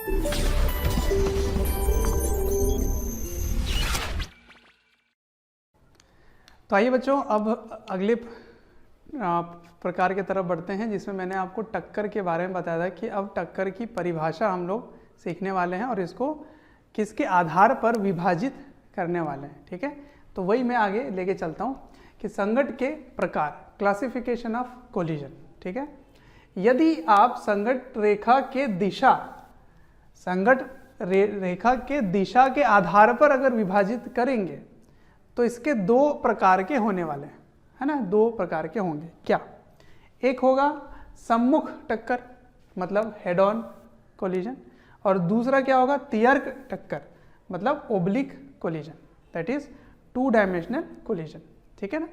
तो आइए बच्चों, अब अगले प्रकार की तरफ बढ़ते हैं, जिसमें मैंने आपको टक्कर के बारे में बताया था कि अब टक्कर की परिभाषा हम लोग सीखने वाले हैं और इसको किसके आधार पर विभाजित करने वाले हैं। ठीक है, तो वही मैं आगे लेके चलता हूँ कि संघट्ट के प्रकार, क्लासिफिकेशन ऑफ कोलिजन। ठीक है, यदि आप संघट्ट रेखा के दिशा, संघट्ट रेखा के दिशा के आधार पर अगर विभाजित करेंगे तो इसके दो प्रकार के होने वाले हैं, है ना। दो प्रकार के होंगे। क्या? एक होगा सम्मुख टक्कर, मतलब हेड ऑन कोलिजन, और दूसरा क्या होगा? तियर्क टक्कर, मतलब oblique collision, that is two dimensional collision. ठीक है ना।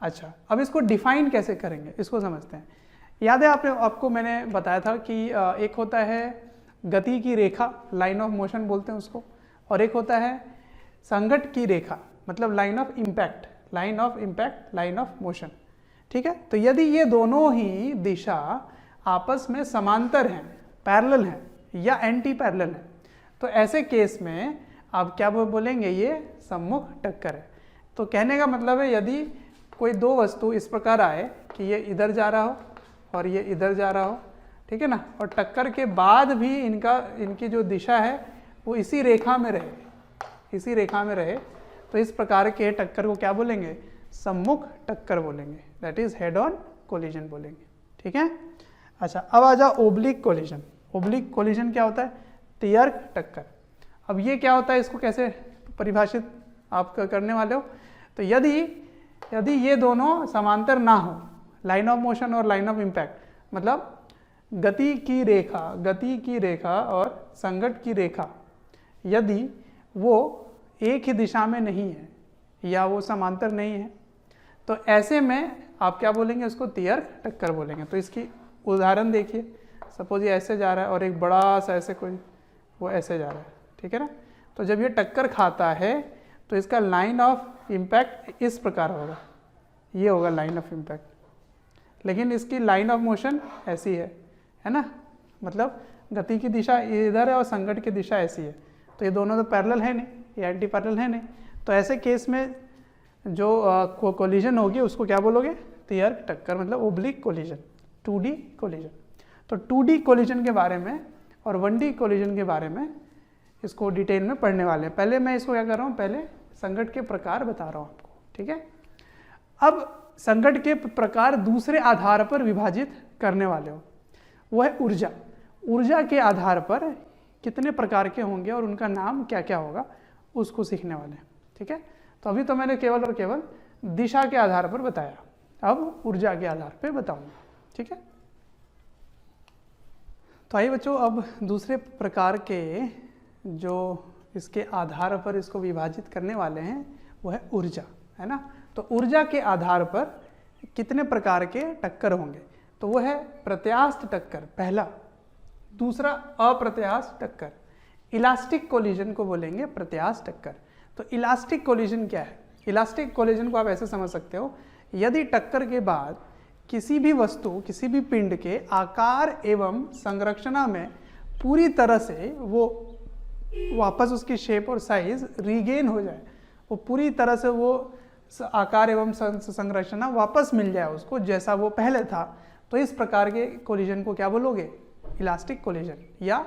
अच्छा, अब इसको डिफाइन कैसे करेंगे, इसको समझते हैं। याद है आपको मैंने बताया था कि एक होता है गति की रेखा, लाइन ऑफ मोशन बोलते हैं उसको, और एक होता है संघट्ट की रेखा, मतलब line of impact, line of impact, line of motion. ठीक है, तो यदि ये दोनों ही दिशा आपस में समांतर हैं, पैरेलल हैं या एंटी पैरेलल हैं, तो ऐसे केस में आप क्या बोलेंगे? ये सम्मुख टक्कर है। तो कहने का मतलब है, यदि कोई दो वस्तु इस प्रकार आए कि ये इधर जा रहा हो और ये इधर जा रहा हो, ठीक है ना, और टक्कर के बाद भी इनकी जो दिशा है वो इसी रेखा में रहे, इसी रेखा में रहे, तो इस प्रकार के टक्कर को क्या बोलेंगे? सम्मुख टक्कर बोलेंगे, that is head on collision बोलेंगे। ठीक है। अच्छा, अब आ जाओ ओब्लिक कोलिजन। ओब्लिक कोलिजन क्या होता है? तियर्क टक्कर। अब ये क्या होता है, इसको कैसे परिभाषित आप करने वाले हो? तो यदि ये दोनों समांतर ना हो, लाइन ऑफ मोशन और लाइन ऑफ इम्पैक्ट, मतलब गति की रेखा और संघट्ट की रेखा, यदि वो एक ही दिशा में नहीं है या वो समांतर नहीं है, तो ऐसे में आप क्या बोलेंगे? उसको तियर्क टक्कर बोलेंगे। तो इसकी उदाहरण देखिए, सपोज ये ऐसे जा रहा है और एक बड़ा सा ऐसे कोई वो ऐसे जा रहा है, ठीक है ना। तो जब ये टक्कर खाता है तो इसका लाइन ऑफ इम्पैक्ट इस प्रकार होगा, ये होगा लाइन ऑफ इम्पैक्ट, लेकिन इसकी लाइन ऑफ मोशन ऐसी है ना, मतलब गति की दिशा इधर है और संघट्ट की दिशा ऐसी है, तो ये दोनों तो पैरेलल है नहीं, ये एंटी पैरेलल है नहीं। तो ऐसे केस में जो कोलिजन होगी उसको क्या बोलोगे? तियर्क टक्कर, मतलब ओब्लिक कोलिजन, 2D कोलिजन। तो 2D कोलिजन के बारे में और 1D कोलिजन के बारे में इसको डिटेल में पढ़ने वाले हैं। पहले मैं इसको क्या कर रहा हूँ, पहले संघट्ट के प्रकार बता रहा हूँ आपको। ठीक है, अब संघट्ट के प्रकार दूसरे आधार पर विभाजित करने वाले हो, वो है ऊर्जा। ऊर्जा के आधार पर कितने प्रकार के होंगे और उनका नाम क्या क्या होगा, उसको सीखने वाले हैं। ठीक है, तो अभी तो मैंने केवल और केवल दिशा के आधार पर बताया, अब ऊर्जा के आधार पर बताऊंगा। ठीक है, तो आइए बच्चों, अब दूसरे प्रकार के जो इसके आधार पर इसको विभाजित करने वाले हैं वो है ऊर्जा, है ना। तो ऊर्जा के आधार पर कितने प्रकार के टक्कर होंगे, तो वो है प्रत्यास्थ टक्कर पहला, दूसरा अप्रत्यास्थ टक्कर। इलास्टिक कोलिजन को बोलेंगे प्रत्यास्थ टक्कर। तो इलास्टिक कोलिजन क्या है? इलास्टिक कोलिजन को आप ऐसे समझ सकते हो, यदि टक्कर के बाद किसी भी वस्तु, किसी भी पिंड के आकार एवं संरचना में पूरी तरह से वो वापस उसकी शेप और साइज रीगेन हो जाए, वो पूरी तरह से वो आकार एवं संरचना वापस मिल जाए उसको जैसा वो पहले था, तो इस प्रकार के कोलिजन को क्या बोलोगे? इलास्टिक कोलिजन या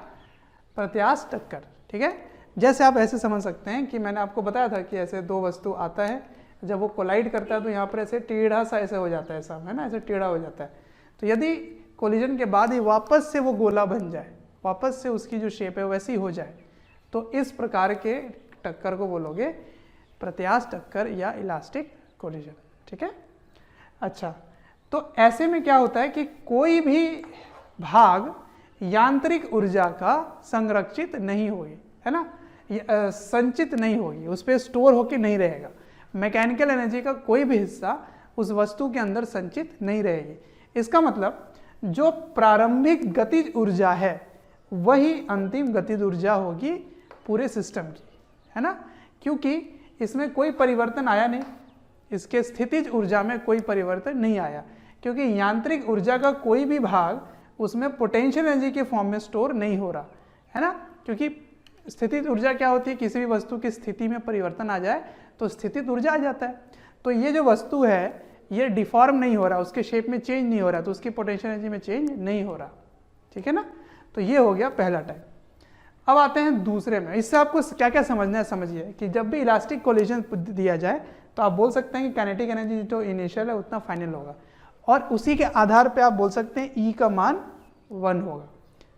प्रत्यास्थ टक्कर। ठीक है, जैसे आप ऐसे समझ सकते हैं कि मैंने आपको बताया था कि ऐसे दो वस्तु आता है, जब वो कोलाइड करता है तो यहाँ पर ऐसे टेढ़ा सा ऐसे हो जाता है, ऐसा है ना, ऐसे टेढ़ा हो जाता है। तो यदि कोलिजन के बाद ही वापस से वो गोला बन जाए, वापस से उसकी जो शेप है वैसी हो जाए, तो इस प्रकार के टक्कर को बोलोगे प्रत्यास्थ टक्कर या इलास्टिक कोलिजन। ठीक है, अच्छा, तो ऐसे में क्या होता है कि कोई भी भाग यांत्रिक ऊर्जा का संरक्षित नहीं होगी, है ना, संचित नहीं होगी, उस पर स्टोर होकर नहीं रहेगा। मैकेनिकल एनर्जी का कोई भी हिस्सा उस वस्तु के अंदर संचित नहीं रहेगी। इसका मतलब जो प्रारंभिक गतिज ऊर्जा है वही अंतिम गतिज ऊर्जा होगी पूरे सिस्टम की, है ना, क्योंकि इसमें कोई परिवर्तन आया नहीं, इसके स्थितिज ऊर्जा में कोई परिवर्तन नहीं आया, क्योंकि यांत्रिक ऊर्जा का कोई भी भाग उसमें पोटेंशियल एनर्जी के फॉर्म में स्टोर नहीं हो रहा, है ना, क्योंकि स्थितिज ऊर्जा क्या होती है, किसी भी वस्तु की स्थिति में परिवर्तन आ जाए तो स्थितिज ऊर्जा आ जाता है। तो ये जो वस्तु है ये डिफॉर्म नहीं हो रहा, उसके शेप में चेंज नहीं हो रहा, तो उसकी पोटेंशियल एनर्जी में चेंज नहीं हो रहा, ठीक है ना। तो ये हो गया पहला टाइप। अब आते हैं दूसरे में। इससे आपको क्या क्या समझना है, समझिए कि जब भी इलास्टिक कोलिजन दिया जाए तो आप बोल सकते हैं कि काइनेटिक एनर्जी जो इनिशियल है उतना फाइनल होगा, और उसी के आधार पे आप बोल सकते हैं ई का मान 1 होगा,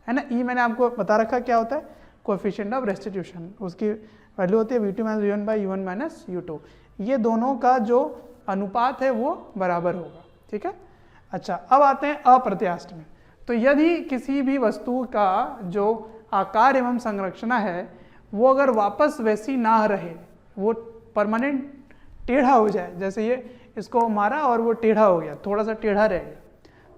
है ना। ई मैंने आपको बता रखा क्या होता है, कोएफिशिएंट ऑफ रेस्टिट्यूशन, उसकी वैल्यू होती है V2 - V1 / U1 - U2। ये दोनों का जो अनुपात है वो बराबर होगा, ठीक है। अच्छा, अब आते हैं अप्रत्यास्थ में। तो यदि किसी भी वस्तु का जो आकार एवं संरचना है वो अगर वापस वैसी ना रहे, वो परमानेंट टेढ़ा हो जाए, जैसे ये इसको मारा और वो टेढ़ा हो गया, थोड़ा सा टेढ़ा रह गया,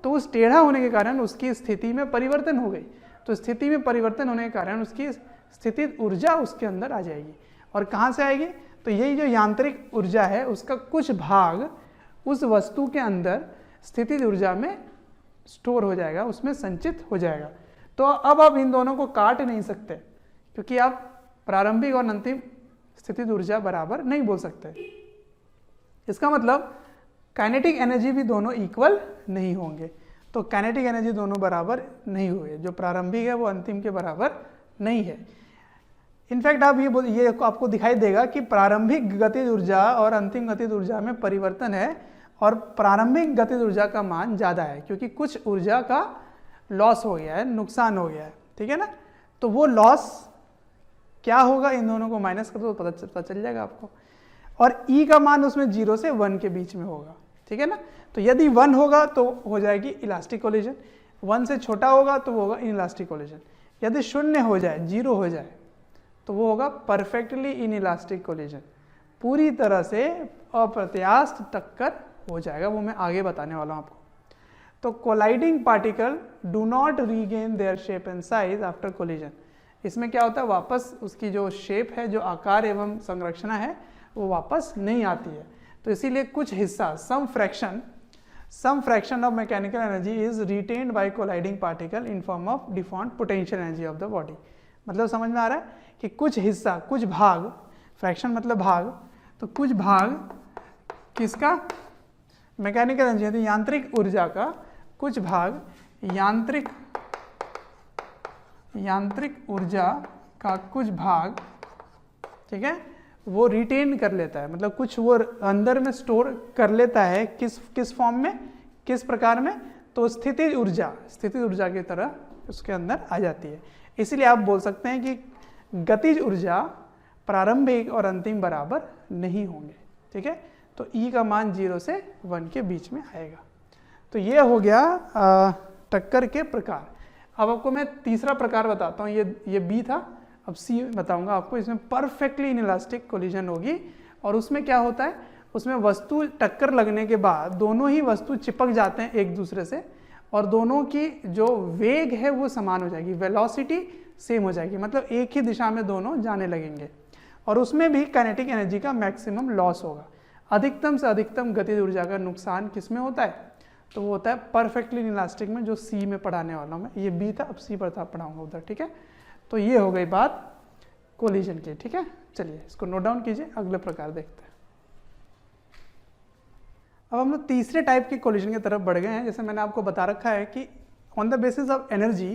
तो उस टेढ़ा होने के कारण उसकी स्थिति में परिवर्तन हो गई। तो स्थिति में परिवर्तन होने के कारण उसकी स्थितिज ऊर्जा उसके अंदर आ जाएगी। और कहाँ से आएगी, तो यही जो यांत्रिक ऊर्जा है उसका कुछ भाग उस वस्तु के अंदर स्थितिज ऊर्जा में स्टोर हो जाएगा, उसमें संचित हो जाएगा। तो अब आप इन दोनों को काट नहीं सकते, क्योंकि आप प्रारंभिक और अंतिम स्थितिज ऊर्जा बराबर नहीं बोल सकते। इसका मतलब काइनेटिक एनर्जी भी दोनों इक्वल नहीं होंगे। तो काइनेटिक एनर्जी दोनों बराबर नहीं हुए, जो प्रारंभिक है वो अंतिम के बराबर नहीं है। इनफैक्ट आप ये आपको दिखाई देगा कि प्रारंभिक गतिज ऊर्जा और अंतिम गतिज ऊर्जा में परिवर्तन है, और प्रारंभिक गतिज ऊर्जा का मान ज़्यादा है, क्योंकि कुछ ऊर्जा का लॉस हो गया है, नुकसान हो गया है, ठीक है ना। तो वो लॉस क्या होगा, इन दोनों को माइनस कर दो तो पता चल जाएगा आपको। और ई का मान उसमें 0 से 1 के बीच में होगा, ठीक है ना। तो यदि 1 होगा तो हो जाएगी इलास्टिक कोलिजन, 1 से छोटा होगा तो वो होगा इनइलास्टिक कोलिजन। यदि 0 हो जाए, 0 हो जाए, तो वो होगा परफेक्टली इनइलास्टिक कोलिजन, पूरी तरह से अप्रत्यास्थ टक्कर हो जाएगा। वो मैं आगे बताने वाला हूँ आपको। तो colliding particle do not regain their shape and size after collision. इसमें क्या होता है, वापस उसकी जो शेप है, जो आकार एवं संरचना है, वो वापस नहीं आती है। तो इसीलिए कुछ हिस्सा, some fraction of mechanical energy is retained by colliding particle in form of deformed potential energy of the body. मतलब समझ में आ रहा है कि कुछ हिस्सा, कुछ भाग, फ्रैक्शन मतलब भाग, तो कुछ भाग किसका, मैकेनिकल एनर्जी, यांत्रिक ऊर्जा का कुछ भाग यांत्रिक ऊर्जा का कुछ भाग, ठीक है, वो रिटेन कर लेता है। मतलब कुछ वो अंदर में स्टोर कर लेता है, किस फॉर्म में, किस प्रकार में, तो स्थितिज ऊर्जा की तरह उसके अंदर आ जाती है। इसलिए आप बोल सकते हैं कि गतिज ऊर्जा प्रारंभिक और अंतिम बराबर नहीं होंगे, ठीक है। तो ई का मान 0 से 1 के बीच में आएगा। तो ये हो गया टक्कर के प्रकार। अब आपको मैं तीसरा प्रकार बताता हूँ, ये बी था, अब सी बताऊंगा आपको। इसमें परफेक्टली इनइलास्टिक कोलिजन होगी, और उसमें क्या होता है, उसमें वस्तु टक्कर लगने के बाद दोनों ही वस्तु चिपक जाते हैं एक दूसरे से, और दोनों की जो वेग है वो समान हो जाएगी, वेलोसिटी सेम हो जाएगी, मतलब एक ही दिशा में दोनों जाने लगेंगे। और उसमें भी काइनेटिक एनर्जी का मैक्सिमम लॉस होगा। अधिकतम से अधिकतम गतिज ऊर्जा का नुकसान किसमें होता है, तो वो होता है परफेक्टली इनइलास्टिक में, जो सी में पढ़ाने वाला हूँ मैं। ये बी था, अब सी पढ़ाऊंगा उधर, ठीक है। तो ये हो गई बात कोलिजन की, ठीक है। चलिए इसको नोट डाउन कीजिए, अगले प्रकार देखते हैं। अब हम लोग तीसरे टाइप की कोलिजन की तरफ बढ़ गए हैं। जैसे मैंने आपको बता रखा है कि on the basis of energy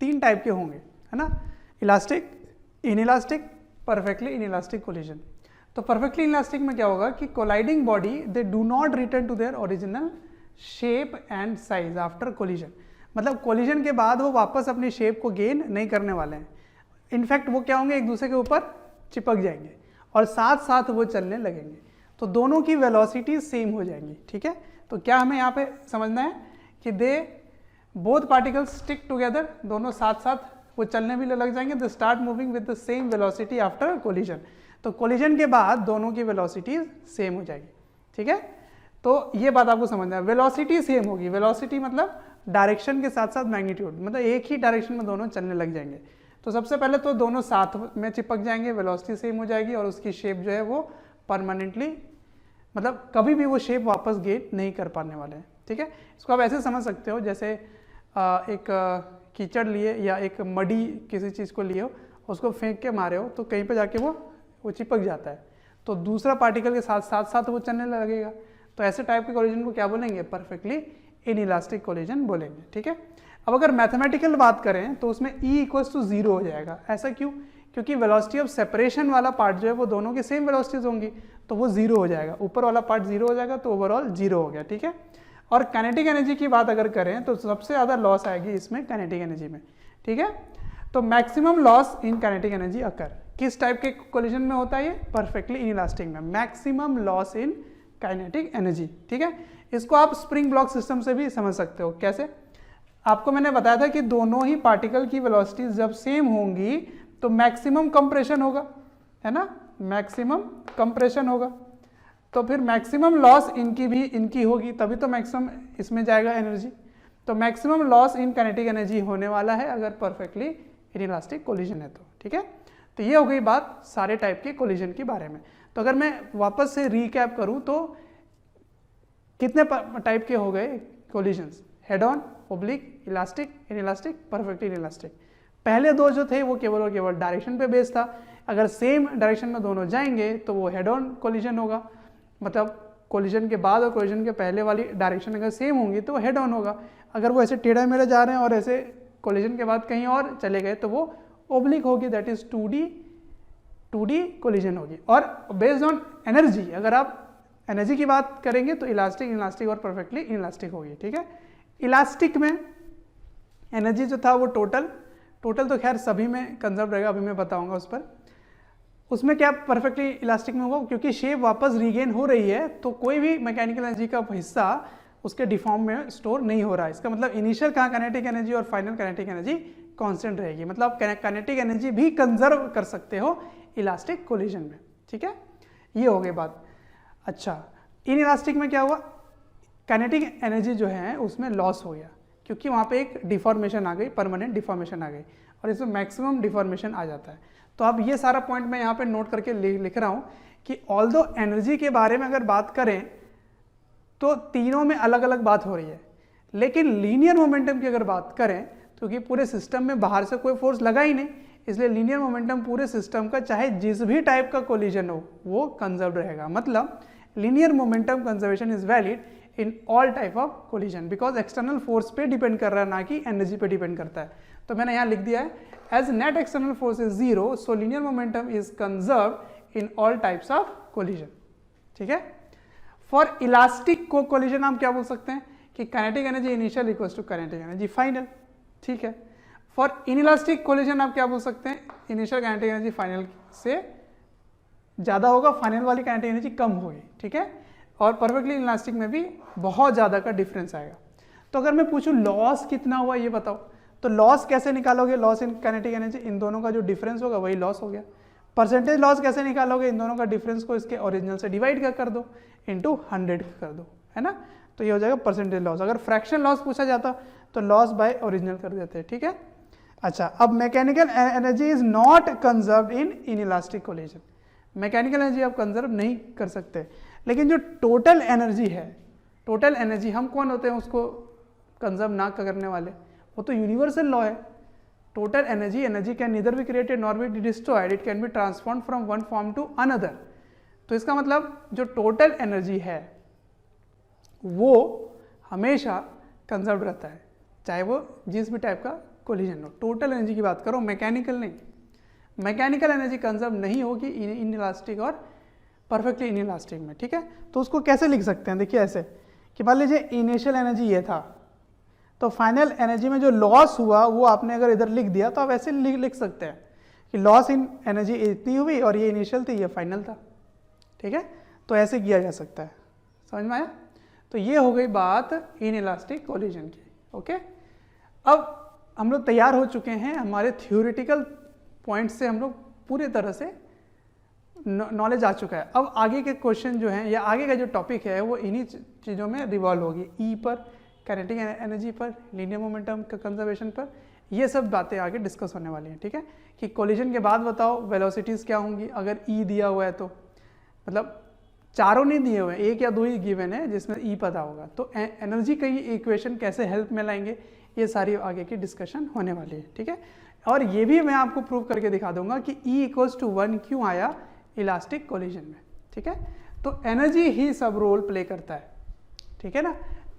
3 type के होंगे, है ना, elastic, inelastic, perfectly inelastic collision. तो परफेक्टली इनइलास्टिक में क्या होगा कि colliding body they do not return to their original shape and size after collision. मतलब कोलिजन के बाद वो वापस अपनी शेप को गेन नहीं करने वाले हैं। इनफैक्ट वो क्या होंगे, एक दूसरे के ऊपर चिपक जाएंगे और साथ साथ वो चलने लगेंगे। तो दोनों की वेलोसिटी सेम हो जाएंगी, ठीक है। तो क्या हमें यहाँ पे समझना है कि they both particles stick together, दोनों साथ साथ वो चलने भी लग जाएंगे। They start moving with the same velocity after collision. तो कोलिजन के बाद दोनों की वेलोसिटी सेम हो जाएगी, ठीक है। तो ये बात आपको समझना है, वेलोसिटी सेम होगी। वेलोसिटी मतलब डायरेक्शन के साथ साथ मैग्नीट्यूड, मतलब एक ही डायरेक्शन में दोनों चलने लग जाएंगे। तो सबसे पहले तो दोनों साथ में चिपक जाएंगे, वेलोसिटी सेम हो जाएगी, और उसकी शेप जो है वो परमानेंटली, मतलब कभी भी वो शेप वापस गेन नहीं कर पाने वाले हैं, ठीक है। इसको आप ऐसे समझ सकते हो, जैसे एक कीचड़ लिए या एक मडी किसी चीज़ को लिए हो, उसको फेंक के मारे हो तो कहीं पे जाके वो चिपक जाता है, तो दूसरा पार्टिकल के साथ साथ साथ वो चलने लगेगा। तो ऐसे टाइप के कोलिजन को क्या बोलेंगे? परफेक्टली इनइलास्टिक कोलिजन बोलेंगे। ठीक है। अब अगर मैथमेटिकल बात करें तो उसमें E इक्वल्स टू 0 हो जाएगा। ऐसा क्यों? क्योंकि वेलोसिटी ऑफ सेपरेशन वाला पार्ट जो है वो दोनों की सेम वेलोसिटीज होंगी, तो वो 0 हो जाएगा। ऊपर वाला पार्ट 0 हो जाएगा तो ओवरऑल 0 हो गया। ठीक है। और काइनेटिक एनर्जी की बात अगर करें तो सबसे ज़्यादा लॉस आएगी इसमें काइनेटिक एनर्जी में। ठीक है। तो maximum loss in kinetic energy occur किस टाइप के कोलिजन में होता है? ये परफेक्टली इनइलास्टिक में। Maximum loss in kinetic energy. ठीक है। इसको आप स्प्रिंग ब्लॉक सिस्टम से भी समझ सकते हो। कैसे? आपको मैंने बताया था कि दोनों ही पार्टिकल की वेलोसिटी जब सेम होंगी तो मैक्सिमम कंप्रेशन होगा, है ना, मैक्सिमम कंप्रेशन होगा। तो फिर मैक्सिमम लॉस इनकी होगी, तभी तो मैक्सिमम इसमें जाएगा एनर्जी। तो maximum loss in kinetic energy होने वाला है अगर परफेक्टली इनइलास्टिक कोलिजन है तो। ठीक है। तो ये हो गई बात सारे टाइप के कोलिजन के बारे में। तो अगर मैं वापस से रीकैप करूं तो कितने टाइप के हो गए collisions? Head on, oblique, elastic, inelastic, perfectly inelastic. पहले दो जो थे वो केवल और केवल डायरेक्शन पे बेस्ड था। अगर सेम डायरेक्शन में दोनों जाएंगे तो वो हेड ऑन कोलिजन होगा, मतलब कोलिजन के बाद और कोलिजन के पहले वाली डायरेक्शन अगर सेम होंगी तो वो हेड ऑन होगा। अगर वो ऐसे टेढ़ा मेढ़ा जा रहे हैं और ऐसे कोलिजन के बाद कहीं और चले गए तो वो ओब्लिक होगी, दैट इज 2D कोलिजन होगी। और बेस्ड ऑन एनर्जी, अगर आप एनर्जी की बात करेंगे तो इलास्टिक, इनइलास्टिक और परफेक्टली इनइलास्टिक होगी। ठीक है। इलास्टिक में एनर्जी जो था वो टोटल तो खैर सभी में कंजर्व रहेगा, अभी मैं बताऊंगा उस पर। उसमें क्या परफेक्टली इलास्टिक में होगा? क्योंकि शेप वापस रीगेन हो रही है तो कोई भी मैकेनिकल एनर्जी का हिस्सा उसके डिफॉर्म में स्टोर नहीं हो रहा है। इसका मतलब इनिशियल कहाँ काइनेटिक एनर्जी और फाइनल काइनेटिक एनर्जी कांस्टेंट रहेगी, मतलब काइनेटिक एनर्जी भी कंजर्व कर सकते हो इलास्टिक कोलिजन में। ठीक है। ये हो गई बात। अच्छा, इन इलास्टिक में क्या हुआ? काइनेटिक एनर्जी जो है उसमें लॉस हो गया क्योंकि वहाँ पे एक डिफॉर्मेशन आ गई, परमानेंट डिफॉर्मेशन आ गई, और इसमें मैक्सिमम डिफॉर्मेशन आ जाता है। तो अब ये सारा पॉइंट मैं यहाँ पे नोट करके लिख रहा हूँ कि ऑल्दो एनर्जी के बारे में अगर बात करें तो तीनों में अलग अलग बात हो रही है, लेकिन लीनियर मोमेंटम की अगर बात करें क्योंकि पूरे सिस्टम में बाहर से कोई फोर्स लगा ही नहीं, इसलिए लीनियर मोमेंटम पूरे सिस्टम का चाहे जिस भी टाइप का कोलिजन हो वो कंजर्व रहेगा। मतलब linear momentum conservation is valid in all type of collision because external force पे डिपेंड कर रहा है, ना कि एनर्जी पे डिपेंड करता है। तो मैंने यहाँ लिख दिया है as net external force is 0 so linear momentum is conserve in all types of collision. ठीक है। फॉर इलास्टिक को कोलिजन हम क्या बोल सकते हैं कि kinetic energy initial equals to kinetic energy final. ठीक है। फॉर इनइलास्टिक कोलिजन आप क्या बोल सकते हैं? इनिशियल काइनेटिक एनर्जी फाइनल से ज़्यादा होगा, फाइनल वाली काइनेटिक एनर्जी कम होगी। ठीक है। और परफेक्टली इनइलास्टिक में भी बहुत ज़्यादा का डिफरेंस आएगा। तो अगर मैं पूछूं लॉस कितना हुआ ये बताओ, तो लॉस कैसे निकालोगे? लॉस इन काइनेटिक एनर्जी, इन दोनों का जो डिफरेंस होगा वही लॉस हो गया। परसेंटेज लॉस कैसे निकालोगे? इन दोनों का डिफरेंस को इसके ओरिजिनल से डिवाइड कर दो, इंटू 100 कर दो, है ना, तो ये हो जाएगा परसेंटेज लॉस। अगर फ्रैक्शन लॉस पूछा जाता तो लॉस बाय ओरिजिनल कर देते। ठीक है। अच्छा, अब mechanical energy is not conserved in inelastic collision. Mechanical energy आप कंजर्व नहीं कर सकते, लेकिन जो टोटल एनर्जी है, टोटल एनर्जी, हम कौन होते हैं उसको कंजर्व ना करने वाले? वो तो यूनिवर्सल लॉ है। Total energy can neither be created nor be destroyed, it can be transformed from one form to another. तो इसका मतलब जो टोटल एनर्जी है वो हमेशा कंजर्व रहता है, चाहे वो जिस भी टाइप का कोलिजन हो। टोटल एनर्जी की बात करो, मैकेनिकल नहीं। मैकेनिकल एनर्जी कंजर्व नहीं होगी इनइलास्टिक और परफेक्टली इनइलास्टिक में। ठीक है। तो उसको कैसे लिख सकते हैं? देखिए ऐसे कि मान लीजिए इनिशियल एनर्जी ये था, तो फाइनल एनर्जी में जो लॉस हुआ वो आपने अगर इधर लिख दिया तो आप ऐसे लिख सकते हैं कि लॉस इन एनर्जी इतनी हुई और ये इनिशियल थी, ये फाइनल था। ठीक है। तो ऐसे किया जा सकता है। समझ में आया? तो ये हो गई बात इनइलास्टिक कोलिजन की। ओके। अब हम लोग तैयार हो चुके हैं, हमारे थ्योरेटिकल पॉइंट से हम लोग पूरी तरह से नॉलेज आ चुका है। अब आगे के क्वेश्चन जो हैं या आगे का जो टॉपिक है वो इन्हीं चीज़ों में रिवॉल्व होगी, ई पर, काइनेटिक एनर्जी पर, लीनियर मोमेंटम का कंजर्वेशन पर। ये सब बातें आगे डिस्कस होने वाली हैं। ठीक है। कि कोलिजन के बाद बताओ वेलोसिटीज़ क्या होंगी अगर ई दिया हुआ है, तो मतलब चारों नहीं दिए हुए हैं, एक या दो ही गिवन है जिसमें ई पता होगा, तो एनर्जी का इक्वेशन कैसे हेल्प में लाएंगे ये सारी आगे की डिस्कशन होने वाली है, ठीक है। और ये भी मैं आपको प्रूव करके दिखा दूंगा कि E = 1 क्यों आया इलास्टिक कोलिजन में, ठीक है। तो एनर्जी ही सब रोल प्ले करता है, ठीक है ना।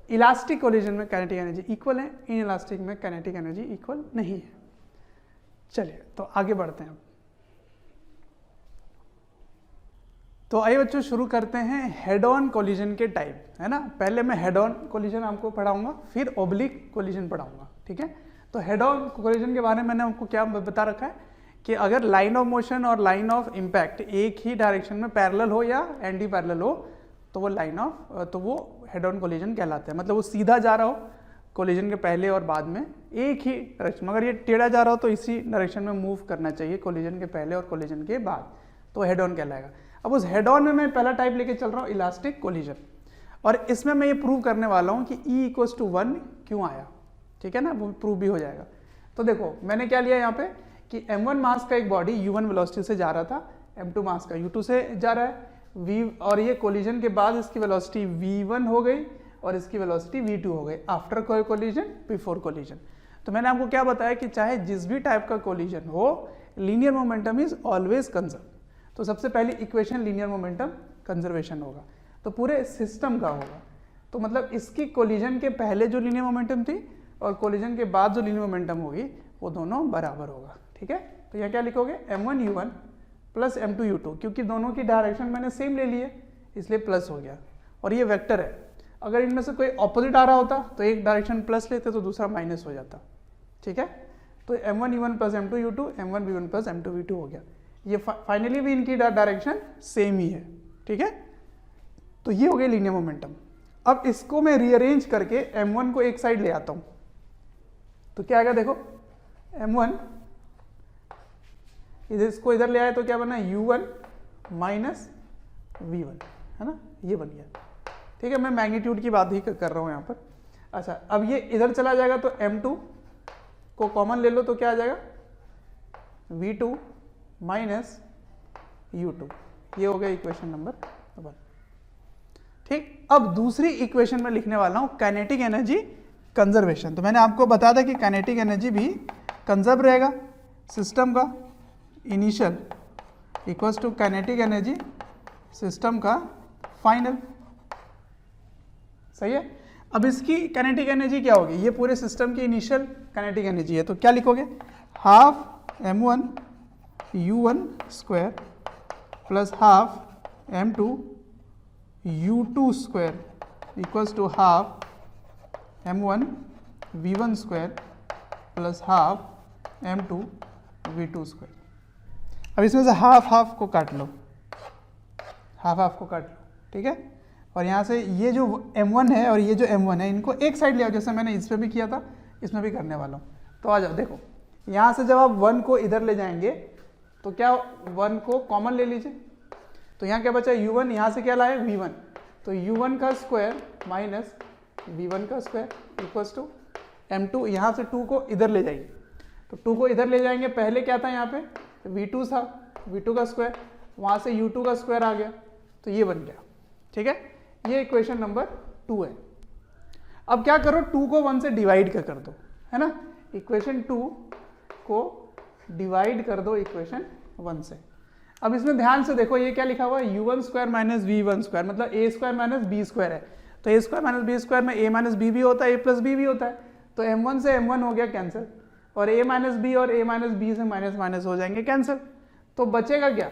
इलास्टिक कोलिजन में काइनेटिक एनर्जी इक्वल है, इन इलास्टिक में काइनेटिक एनर्जी इक्वल नहीं है। चलिए तो आगे बढ़ते हैं। तो आइए बच्चों शुरू करते हैं हेड ऑन कोलिजन के टाइप, है ना। पहले मैं हेड ऑन कोलिजन आपको पढ़ाऊंगा, फिर ओब्लिक कोलिजन पढ़ाऊंगा, ठीक है। तो हेड ऑन कोलिजन के बारे में मैंने आपको क्या बता रखा है कि अगर लाइन ऑफ मोशन और लाइन ऑफ इम्पैक्ट एक ही डायरेक्शन में पैरेलल हो या एंटी पैरेलल हो तो वो हेड ऑन कोलिजन कहलाता है। मतलब वो सीधा जा रहा हो कोलिजन के पहले और बाद में एक ही डायरेक्शन, मगर ये टेढ़ा जा रहा हो तो इसी डायरेक्शन में मूव करना चाहिए कोलिजन के पहले और कोलिजन के बाद, तो हेड ऑन कहलाएगा। अब उस हेड ऑन में मैं पहला टाइप लेके चल रहा हूँ इलास्टिक कोलिजन, और इसमें मैं ये प्रूव करने वाला हूँ कि E = 1 क्यों आया, ठीक है ना। वो प्रूव भी हो जाएगा। तो देखो मैंने क्या लिया यहाँ पे कि m1 मास का एक बॉडी u1 वेलोसिटी से जा रहा था, m2 मास का u2 से जा रहा है v, और ये कोलिजन के बाद इसकी वेलोसिटी v1 हो गई और इसकी वेलोसिटी v2 हो गई आफ्टर कोलिजन बिफोर कोलिजन। तो मैंने आपको क्या बताया कि चाहे जिस भी टाइप का कोलिजन हो linear momentum is always conserve. तो सबसे पहली इक्वेशन लीनियर मोमेंटम कंजर्वेशन होगा, तो पूरे सिस्टम का होगा। तो मतलब इसकी कोलिजन के पहले जो लीनियर मोमेंटम थी और कोलिजन के बाद जो लीनियर मोमेंटम होगी वो दोनों बराबर होगा, ठीक है। तो यह क्या लिखोगे m1 u1 plus m2 u2, क्योंकि दोनों की डायरेक्शन मैंने सेम ले ली है इसलिए प्लस हो गया। और ये वेक्टर है, अगर इनमें से कोई ऑपोजिट आ रहा होता तो एक डायरेक्शन प्लस लेते तो दूसरा माइनस हो जाता, ठीक है। तो m1 u1 plus m2 u2 m1 v1 plus m2 v2 हो गया। ये फाइनली भी इनकी डायरेक्शन सेम ही है, ठीक है। तो ये हो गया लीनियर मोमेंटम। अब इसको मैं रीअरेंज करके m1 को एक साइड ले आता हूं, तो क्या आएगा देखो m1 इसको इधर ले आए तो क्या बना u1 माइनस v1, है ना, ये बन गया, ठीक है। मैं मैग्नीट्यूड की बात ही कर रहा हूं यहां पर। अच्छा अब ये इधर चला जाएगा तो m2 को कॉमन ले लो तो क्या आ जाएगा v2 माइनस u2, ये हो गया इक्वेशन नंबर 1, ठीक। अब दूसरी इक्वेशन में लिखने वाला हूं काइनेटिक एनर्जी कंजर्वेशन। तो मैंने आपको बताया था कि काइनेटिक एनर्जी भी कंजर्व रहेगा सिस्टम का initial equals to kinetic energy system का फाइनल, सही है। अब इसकी काइनेटिक एनर्जी क्या होगी, ये पूरे सिस्टम की इनिशियल काइनेटिक एनर्जी है, तो क्या लिखोगे half m1 u1 square plus half m2 u2 square equals to half m1 v1 square plus half m2 v2 square. अब इसमें से हाफ को काट लो, हाफ को काट लो, ठीक है। और यहाँ से ये जो m1 है और ये जो m1 है इनको एक साइड ले आओ, जैसे मैंने इस पर भी किया था इसमें भी करने वाला हूँ। तो आ जाओ, देखो यहाँ से जब आप 1 को इधर ले जाएंगे तो क्या 1 को कॉमन ले लीजिए, तो यहाँ क्या बचा u1, यहाँ से क्या लाए v1, तो u1 का स्क्वायर माइनस v1 का स्क्वायर इक्वल्स टू m2, यहाँ से 2 को इधर ले जाइए, तो 2 को इधर ले जाएंगे, पहले क्या था यहाँ पे v2 था, v2 का स्क्वायर, वहाँ से u2 का स्क्वायर आ गया, तो ये बन गया, ठीक है। ये इक्वेशन नंबर 2 है। अब क्या करो 2 को 1 से डिवाइड कर दो, है ना, इक्वेशन 2 को डिवाइड कर दो इक्वेशन 1 से। अब इसमें ध्यान से देखो ये क्या लिखा हुआ है u1 square minus v1 square, मतलब a square minus b square है, तो a square minus b square में a माइनस b भी होता है, a प्लस b भी होता है, तो m1 से m1 हो गया कैंसिल, और a माइनस b और a माइनस b से माइनस माइनस हो जाएंगे कैंसिल। तो बचेगा क्या,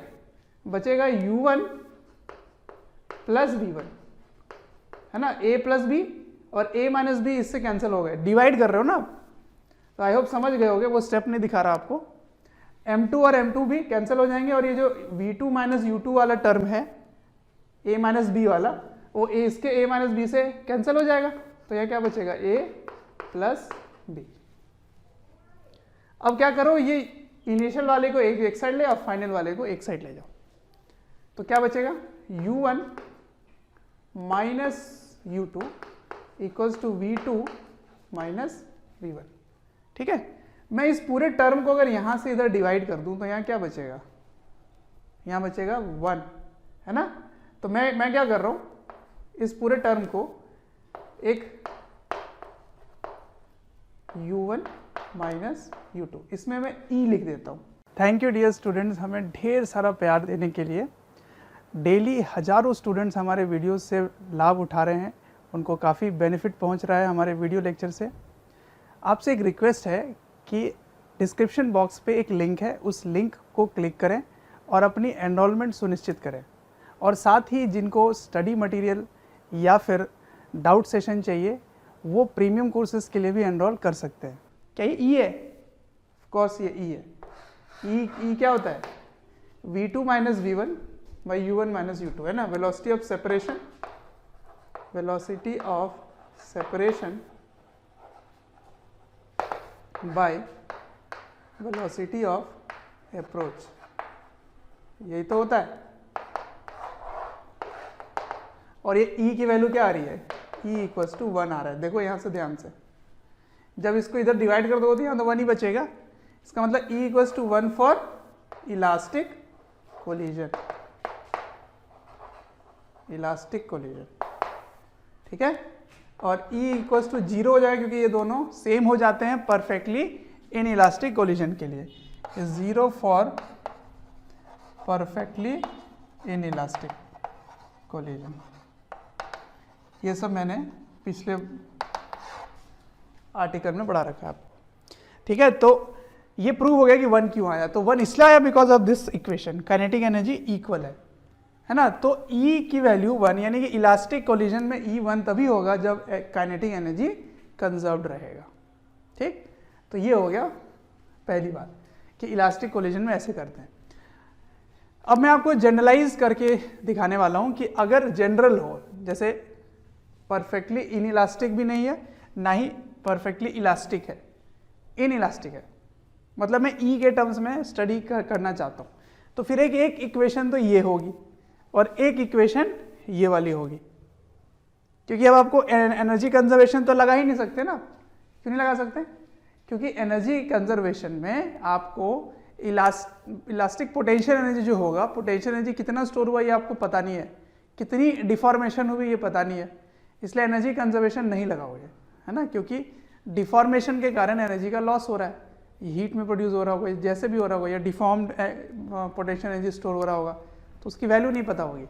बचेगा u1 प्लस v1, है ना, a प्लस b और a माइनस b इससे कैंसिल हो गए, डिवाइड कर रहे हो ना आप, तो आई होप समझ गए होगे, वो स्टेप नहीं दिखा रहा आपको। m2 और m2 भी कैंसिल हो जाएंगे, और ये जो v2 माइनस u2 वाला टर्म है a माइनस b वाला, वो इसके a माइनस b से कैंसिल हो जाएगा, तो यह क्या बचेगा a प्लस b। अब क्या करो ये इनिशियल वाले को एक साइड ले और फाइनल वाले को एक साइड ले जाओ, तो क्या बचेगा u1 minus u2 equals to v2 minus v1, ठीक है। मैं इस पूरे टर्म को अगर यहां से इधर डिवाइड कर दूं तो यहां क्या बचेगा, यहां बचेगा 1, है ना। तो मैं क्या कर रहा हूं, इस पूरे टर्म को एक u1 माइनस u2। इसमें मैं e लिख देता हूँ। थैंक यू डियर स्टूडेंट्स, हमें ढेर सारा प्यार देने के लिए। डेली हज़ारों स्टूडेंट्स हमारे वीडियोस से लाभ उठा रहे हैं, उनको काफ़ी बेनिफिट पहुंच रहा है हमारे वीडियो लेक्चर से। आपसे एक रिक्वेस्ट है कि डिस्क्रिप्शन बॉक्स पे एक लिंक है, उस लिंक को क्लिक करें और अपनी एनरोलमेंट सुनिश्चित करें। और साथ ही जिनको स्टडी मटेरियल या फिर डाउट सेशन चाहिए वो प्रीमियम कोर्सेज के लिए भी एनरोल कर सकते हैं। क्या ये ई है? ऑफ कोर्स ये ई है। ई क्या होता है? v2 minus v1 by u1 minus u2 है ना, velocity of separation, velocity of separation by velocity of approach, यही तो होता है। और ये e की वैल्यू क्या आ रही है? e इक्वल्स टू 1 आ रहा है। देखो यहां से ध्यान से, जब इसको इधर डिवाइड कर दो तो यहाँ तो 1 ही बचेगा। इसका मतलब e equals to 1 for elastic collision, elastic collision, ठीक है। और e इक्वल्स टू 0 हो जाएगा क्योंकि ये दोनों सेम हो जाते हैं परफेक्टली इन इलास्टिक कोलिजन के लिए। 0 for perfectly in elastic collision. ये सब मैंने पिछले आर्टिकल में पढ़ा रखा है आपको, ठीक है। तो ये प्रूव हो गया कि 1 क्यों आया। तो 1 इसलिए आया because of this equation, kinetic energy equal है ना। तो E की वैल्यू 1, यानी कि इलास्टिक कोलिजन में E 1 तभी होगा जब काइनेटिक एनर्जी कंजर्व्ड रहेगा, ठीक। तो ये हो गया पहली बात कि इलास्टिक कोलिजन में ऐसे करते हैं। अब मैं आपको जनरलाइज करके दिखाने वाला हूं कि अगर जनरल हो, जैसे परफेक्टली इनइलास्टिक भी नहीं है ना ही परफेक्टली इलास्टिक है, इनइलास्टिक है, मतलब मैं E के टर्म्स में स्टडी करना चाहता हूं, तो फिर एक इक्वेशन तो ये होगी और एक इक्वेशन ये वाली होगी, क्योंकि अब आपको एनर्जी कंजर्वेशन तो लगा ही नहीं सकते ना। क्यों नहीं लगा सकते? क्योंकि एनर्जी कंजर्वेशन में आपको इलास्टिक पोटेंशियल एनर्जी जो होगा, पोटेंशियल एनर्जी कितना स्टोर हुआ ये आपको पता नहीं है, कितनी डिफॉर्मेशन हुई ये पता नहीं है, इसलिए एनर्जी कंजर्वेशन नहीं लगाओगे, है ना। क्योंकि डिफॉर्मेशन के कारण एनर्जी का लॉस हो रहा है, हीट में प्रोड्यूस हो रहा होगा, जैसे भी हो रहा होगा, या डिफॉर्म्ड पोटेंशियल एनर्जी स्टोर हो रहा होगा, तो उसकी वैल्यू नहीं पता होगी।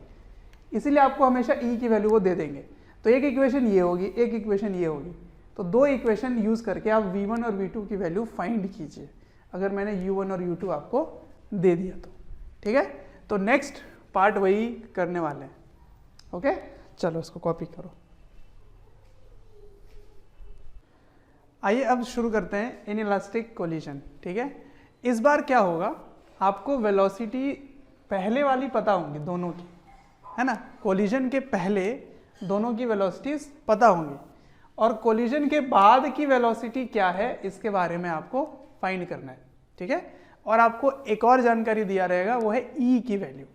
इसीलिए आपको हमेशा E की वैल्यू वो दे देंगे। तो एक इक्वेशन ये होगी, एक इक्वेशन ये होगी, तो दो इक्वेशन यूज करके आप V1 और V2 की वैल्यू फाइंड कीजिए, अगर मैंने U1 और U2 आपको दे दिया तो, ठीक है। तो नेक्स्ट पार्ट वही करने वाले हैं, ओके। चलो इसको कॉपी करो। आइए अब शुरू करते हैं इनइलास्टिक कोलिजन, ठीक है। इस बार क्या होगा, आपको वेलोसिटी पहले वाली पता होंगी दोनों की, है ना। कोलिजन के पहले दोनों की वेलोसिटीज पता होंगी, और कोलिजन के बाद की वेलोसिटी क्या है इसके बारे में आपको फाइंड करना है, ठीक है। और आपको एक और जानकारी दिया रहेगा, वो है E की वैल्यू।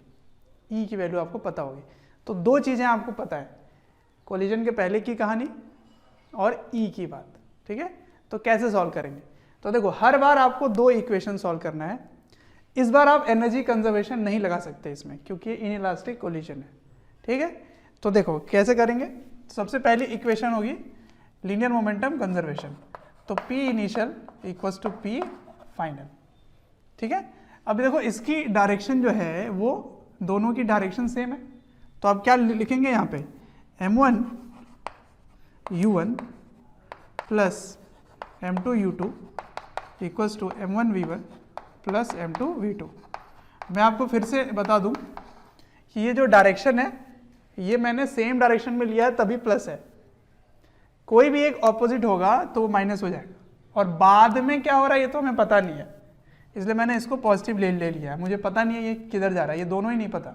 E की वैल्यू आपको पता होगी। तो दो चीजें आपको पता है, कोलिजन के पहले की कहानी और E की बात, ठीक है। तो कैसे सॉल्व करेंगे? तो देखो, हर बार आपको दो इक्वेशन सॉल्व करना है। इस बार आप एनर्जी कंजर्वेशन नहीं लगा सकते इसमें, क्योंकि इनइलास्टिक कोलिजन है, ठीक है। तो देखो कैसे करेंगे। सबसे पहली इक्वेशन होगी लीनियर मोमेंटम कंजर्वेशन। तो P initial equals to P final, ठीक है। अब देखो इसकी डायरेक्शन जो है वो दोनों की डायरेक्शन सेम है, तो आप क्या लिखेंगे यहाँ पे, M1 U1 plus M2 U2 equals to M1 V1 plus M2 V2। मैं आपको फिर से बता दूं कि ये जो डायरेक्शन है ये मैंने सेम डायरेक्शन में लिया है तभी प्लस है, कोई भी एक ऑपोजिट होगा तो वो माइनस हो जाएगा, और बाद में क्या हो रहा है ये तो हमें पता नहीं है, इसलिए मैंने इसको पॉजिटिव ले लिया है। मुझे पता नहीं है ये किधर जा रहा है, ये दोनों ही नहीं पता,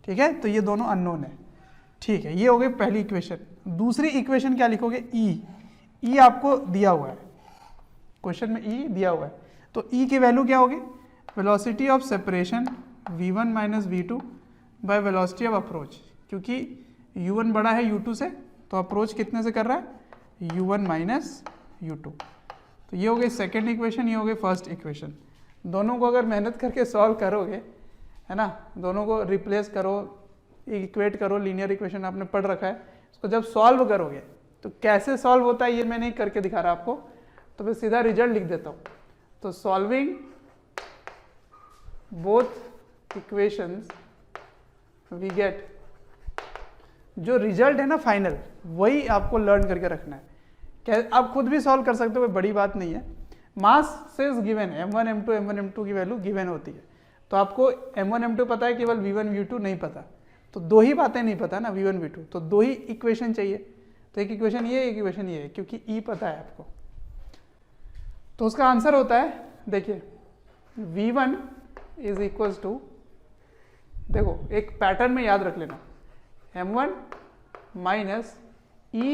ठीक है। तो ये दोनों अननोन है, ठीक है। ये हो गई पहली इक्वेशन। दूसरी इक्वेशन क्या लिखोगे, E आपको दिया हुआ है क्वेश्चन में, E दिया हुआ है। तो E की वैल्यू क्या होगी, velocity of separation V1 minus V2 by velocity of approach, क्योंकि U1 बड़ा है U2 से, तो अप्रोच कितने से कर रहा है, U1 माइनस U2। तो ये हो गई सेकेंड इक्वेशन, ये हो गई फर्स्ट इक्वेशन। दोनों को अगर मेहनत करके सॉल्व करोगे, है ना, दोनों को रिप्लेस करो, इक्वेट करो, लीनियर इक्वेशन आपने पढ़ रखा है, इसको जब सॉल्व करोगे तो कैसे सॉल्व होता है ये मैं नहीं करके दिखा रहा आपको, तो मैं सीधा रिजल्ट लिख देता हूँ। तो solving both equations we get, जो रिजल्ट है ना फाइनल, वही आपको लर्न करके रखना है। आप खुद भी सॉल्व कर सकते हो, कोई बड़ी बात नहीं है। मास से गिवन है, m1 m2 m1 m2 की वैल्यू गिवन होती है, तो आपको m1 m2 पता है, केवल v1 v2 नहीं पता, तो दो ही बातें नहीं पता ना, v1 v2, तो दो ही इक्वेशन चाहिए। तो एक इक्वेशन ये, एक इक्वेशन ये है, क्योंकि E पता है आपको। तो उसका आंसर होता है, देखिए v1 इज इक्वल टू, देखो एक पैटर्न में याद रख लेना, m1 माइनस E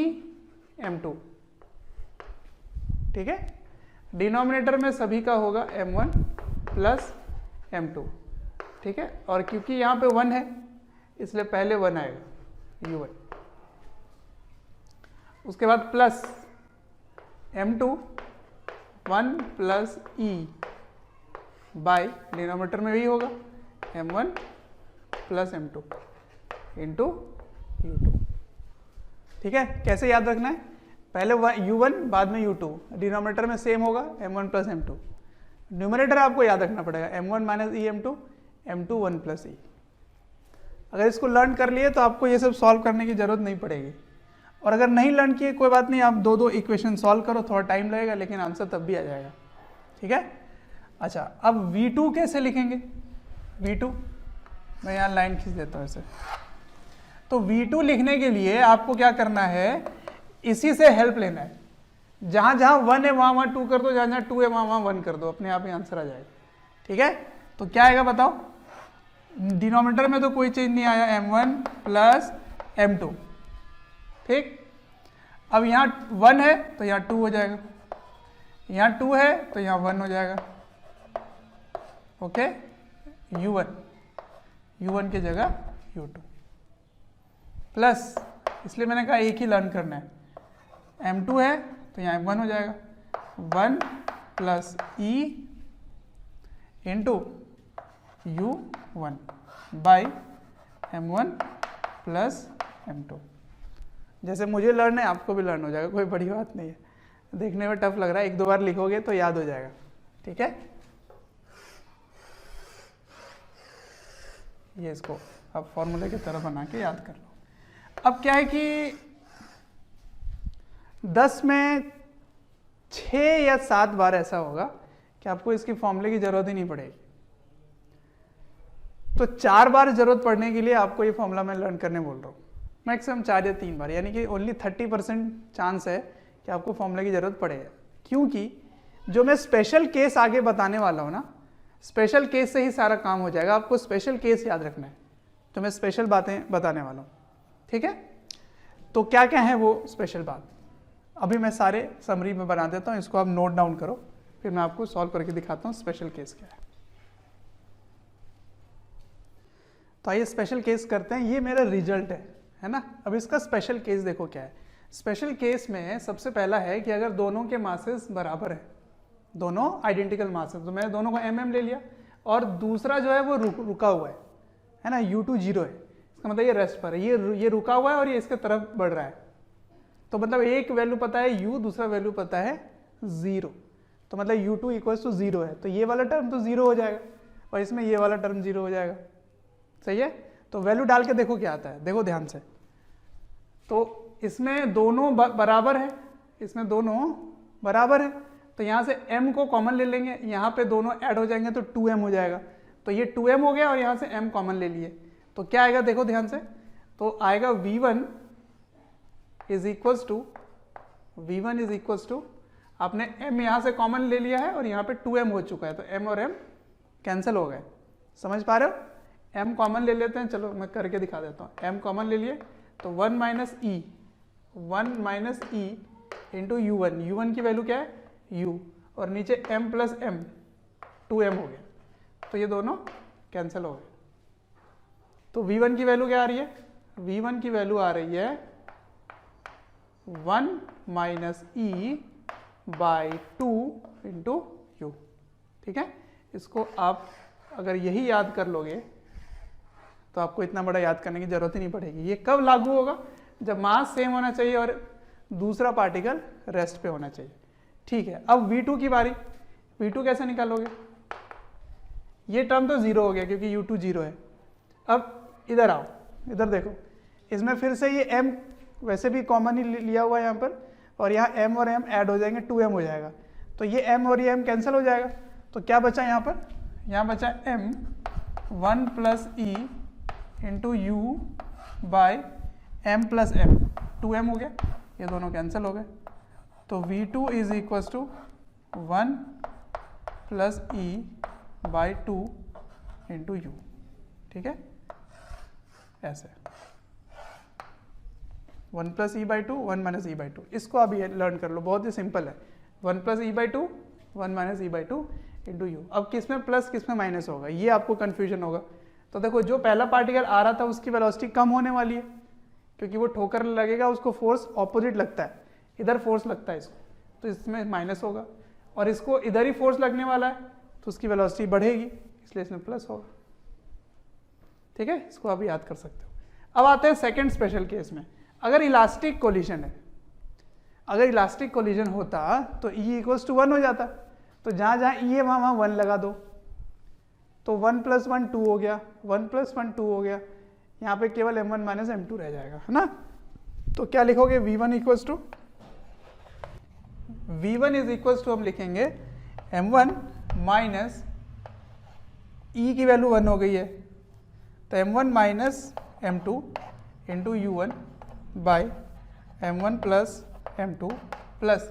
m2, ठीक है। डिनोमिनेटर में सभी का होगा m1 प्लस m2, ठीक है। और क्योंकि यहाँ पे 1 है इसलिए पहले 1 आएगा u1, उसके बाद plus m2 1 plus e by, denominator में भी होगा m1 plus m2 into u2, ठीक है। कैसे याद रखना है, पहले u1 बाद में u2, डिनोमिनेटर में सेम होगा m1 प्लस m2, न्यूमरेटर आपको याद रखना पड़ेगा m1 माइनस ई m2, m2 1 प्लस ई। अगर इसको लर्न कर लिए तो आपको ये सब सॉल्व करने की जरूरत नहीं पड़ेगी, और अगर नहीं लर्न किए कोई बात नहीं, आप दो इक्वेशन सॉल्व करो, थोड़ा टाइम लगेगा लेकिन आंसर तब भी आ जाएगा, ठीक है। अच्छा, अब v2 कैसे लिखेंगे, v2 मैं यहाँ लाइन खींच देता हूँ ऐसे। तो v2 लिखने के लिए आपको क्या करना है, इसी से हेल्प लेना है, जहां जहां 1 है वहां 2 कर दो, जहां जहां 2 है वहां 1 कर दो, अपने आप ही आंसर आ जाएगा, ठीक है। तो क्या आएगा बताओ, डिनोमिनेटर में तो कोई चेंज नहीं आया, m1 प्लस m2, ठीक। अब यहाँ 1 है तो यहाँ 2 हो जाएगा, यहाँ 2 है तो यहाँ 1 हो जाएगा, ओके। u1 की जगह u2 प्लस, इसलिए मैंने कहा एक ही लर्न करना है, m2 है तो यहाँ 1 हो जाएगा, 1 plus e into u1 by m1 plus m2। जैसे मुझे लर्न है आपको भी लर्न हो जाएगा, कोई बड़ी बात नहीं है। देखने में टफ लग रहा है, एक दो बार लिखोगे तो याद हो जाएगा, ठीक है। ये इसको अब फॉर्मूले की तरह बना के याद कर लो। अब क्या है कि 10 में 6 या 7 बार ऐसा होगा कि आपको इसकी फॉर्मूले की जरूरत ही नहीं पड़ेगी, तो 4 बार जरूरत पड़ने के लिए आपको ये फॉर्मूला मैं लर्न करने बोल रहा हूँ, मैक्सिमम 4 या 3 बार, यानी कि ओनली 30% चांस है कि आपको फॉर्मूले की जरूरत पड़ेगा। क्योंकि जो मैं स्पेशल केस आगे बताने वाला हूँ ना, स्पेशल केस से ही सारा काम हो जाएगा, आपको स्पेशल केस याद रखना है, तो मैं स्पेशल बातें बताने वाला हूँ, ठीक है। तो क्या क्या है वो स्पेशल बात, अभी मैं सारे समरी में बना देता हूँ, इसको आप नोट डाउन करो, फिर मैं आपको सॉल्व करके दिखाता हूँ स्पेशल केस क्या है। तो आइए स्पेशल केस करते हैं, ये मेरा रिजल्ट है ना। अब इसका स्पेशल केस देखो क्या है। स्पेशल केस में सबसे पहला है कि अगर दोनों के मासेस बराबर है, दोनों आइडेंटिकल मासेस, तो मैंने दोनों को mm ले लिया, और दूसरा जो है वो रुका हुआ है ना, u2 0 है, इसका मतलब ये रेस्ट पर है, ये रुका हुआ है और ये इसके तरफ बढ़ रहा है, तो मतलब एक वैल्यू पता है u, दूसरा वैल्यू पता है 0, तो मतलब u2 इक्वल्स टू 0 है, तो ये वाला टर्म तो 0 हो जाएगा और इसमें ये वाला टर्म 0 हो जाएगा, सही है। तो वैल्यू डाल के देखो क्या आता है, देखो ध्यान से। तो इसमें दोनों बराबर है, इसमें दोनों बराबर है, तो यहाँ से m को कॉमन ले लेंगे, यहाँ पे दोनों ऐड हो जाएंगे तो 2m हो जाएगा, तो ये 2m हो गया और यहाँ से m कॉमन ले लिए, तो क्या आएगा देखो ध्यान से, तो आएगा v1 इज इक्वल्स टू आपने m यहाँ से कॉमन ले लिया है और यहाँ पे 2m हो चुका है, तो m और m कैंसिल हो गए, समझ पा रहे हो। m कॉमन ले लेते हैं, चलो मैं करके दिखा देता हूँ। m कॉमन ले लिए तो 1 माइनस e इंटू u1 की वैल्यू क्या है u, और नीचे m प्लस m 2m हो गया, तो ये दोनों कैंसिल हो गए। तो v1 की वैल्यू क्या आ रही है, v1 की वैल्यू आ रही है 1 minus e by 2 into u, ठीक है। इसको आप अगर यही याद कर लोगे तो आपको इतना बड़ा याद करने की जरूरत ही नहीं पड़ेगी। ये कब लागू होगा, जब मास सेम होना चाहिए और दूसरा पार्टिकल रेस्ट पे होना चाहिए। ठीक है, अब V2 की बारी। V2 कैसे निकालोगे? ये टर्म तो जीरो हो गया क्योंकि U2 जीरो है। अब इधर आओ, इधर देखो, इसमें फिर से ये m वैसे भी कॉमन ही लिया हुआ है यहाँ पर, और यहाँ m और m ऐड हो जाएंगे, 2m हो जाएगा। तो ये m और ये m कैंसिल हो जाएगा। तो क्या बचा यहाँ पर? यहाँ बचा m 1 plus E into U by m plus m, 2m हो गया, ये दोनों कैंसिल हो गए। तो V2 is equal to 1 plus E by 2 into U. ठीक है, ऐसे 1 plus E by 2, 1 minus E by 2। इसको अभी लर्न कर लो, बहुत ही सिंपल है। 1 plus E by 2, 1 minus E by 2 into you. अब किस में प्लस किस में माइनस होगा, ये आपको कंफ्यूजन होगा। तो देखो, जो पहला पार्टिकल आ रहा था उसकी वेलोसिटी कम होने वाली है, क्योंकि वो ठोकर लगेगा, उसको फोर्स ऑपोजिट लगता है, इधर फोर्स लगता है इसको, तो इसमें माइनस होगा। और इसको इधर ही फोर्स लगने वाला है, तो उसकी वेलोसिटी बढ़ेगी, इसलिए इसमें प्लस होगा। ठीक है, इसको आप याद कर सकते हो। अब आते हैं सेकंड स्पेशल केस में। अगर इलास्टिक कोलिजन है, अगर इलास्टिक कोलिजन होता तो E इक्वल्स टू 1 हो जाता। तो जहाँ जहाँ E है वहाँ 1 लगा दो, तो 1 प्लस 1 2 हो गया, 1 प्लस 1 2 हो गया। यहाँ पे केवल m1 माइनस m2 रह जाएगा, है ना। तो क्या लिखोगे? V1 equals to, V1 is equals to हम लिखेंगे m1 माइनस E की वैल्यू 1 हो गई है, तो m1 minus m2 into u1 by m1 plus m2 plus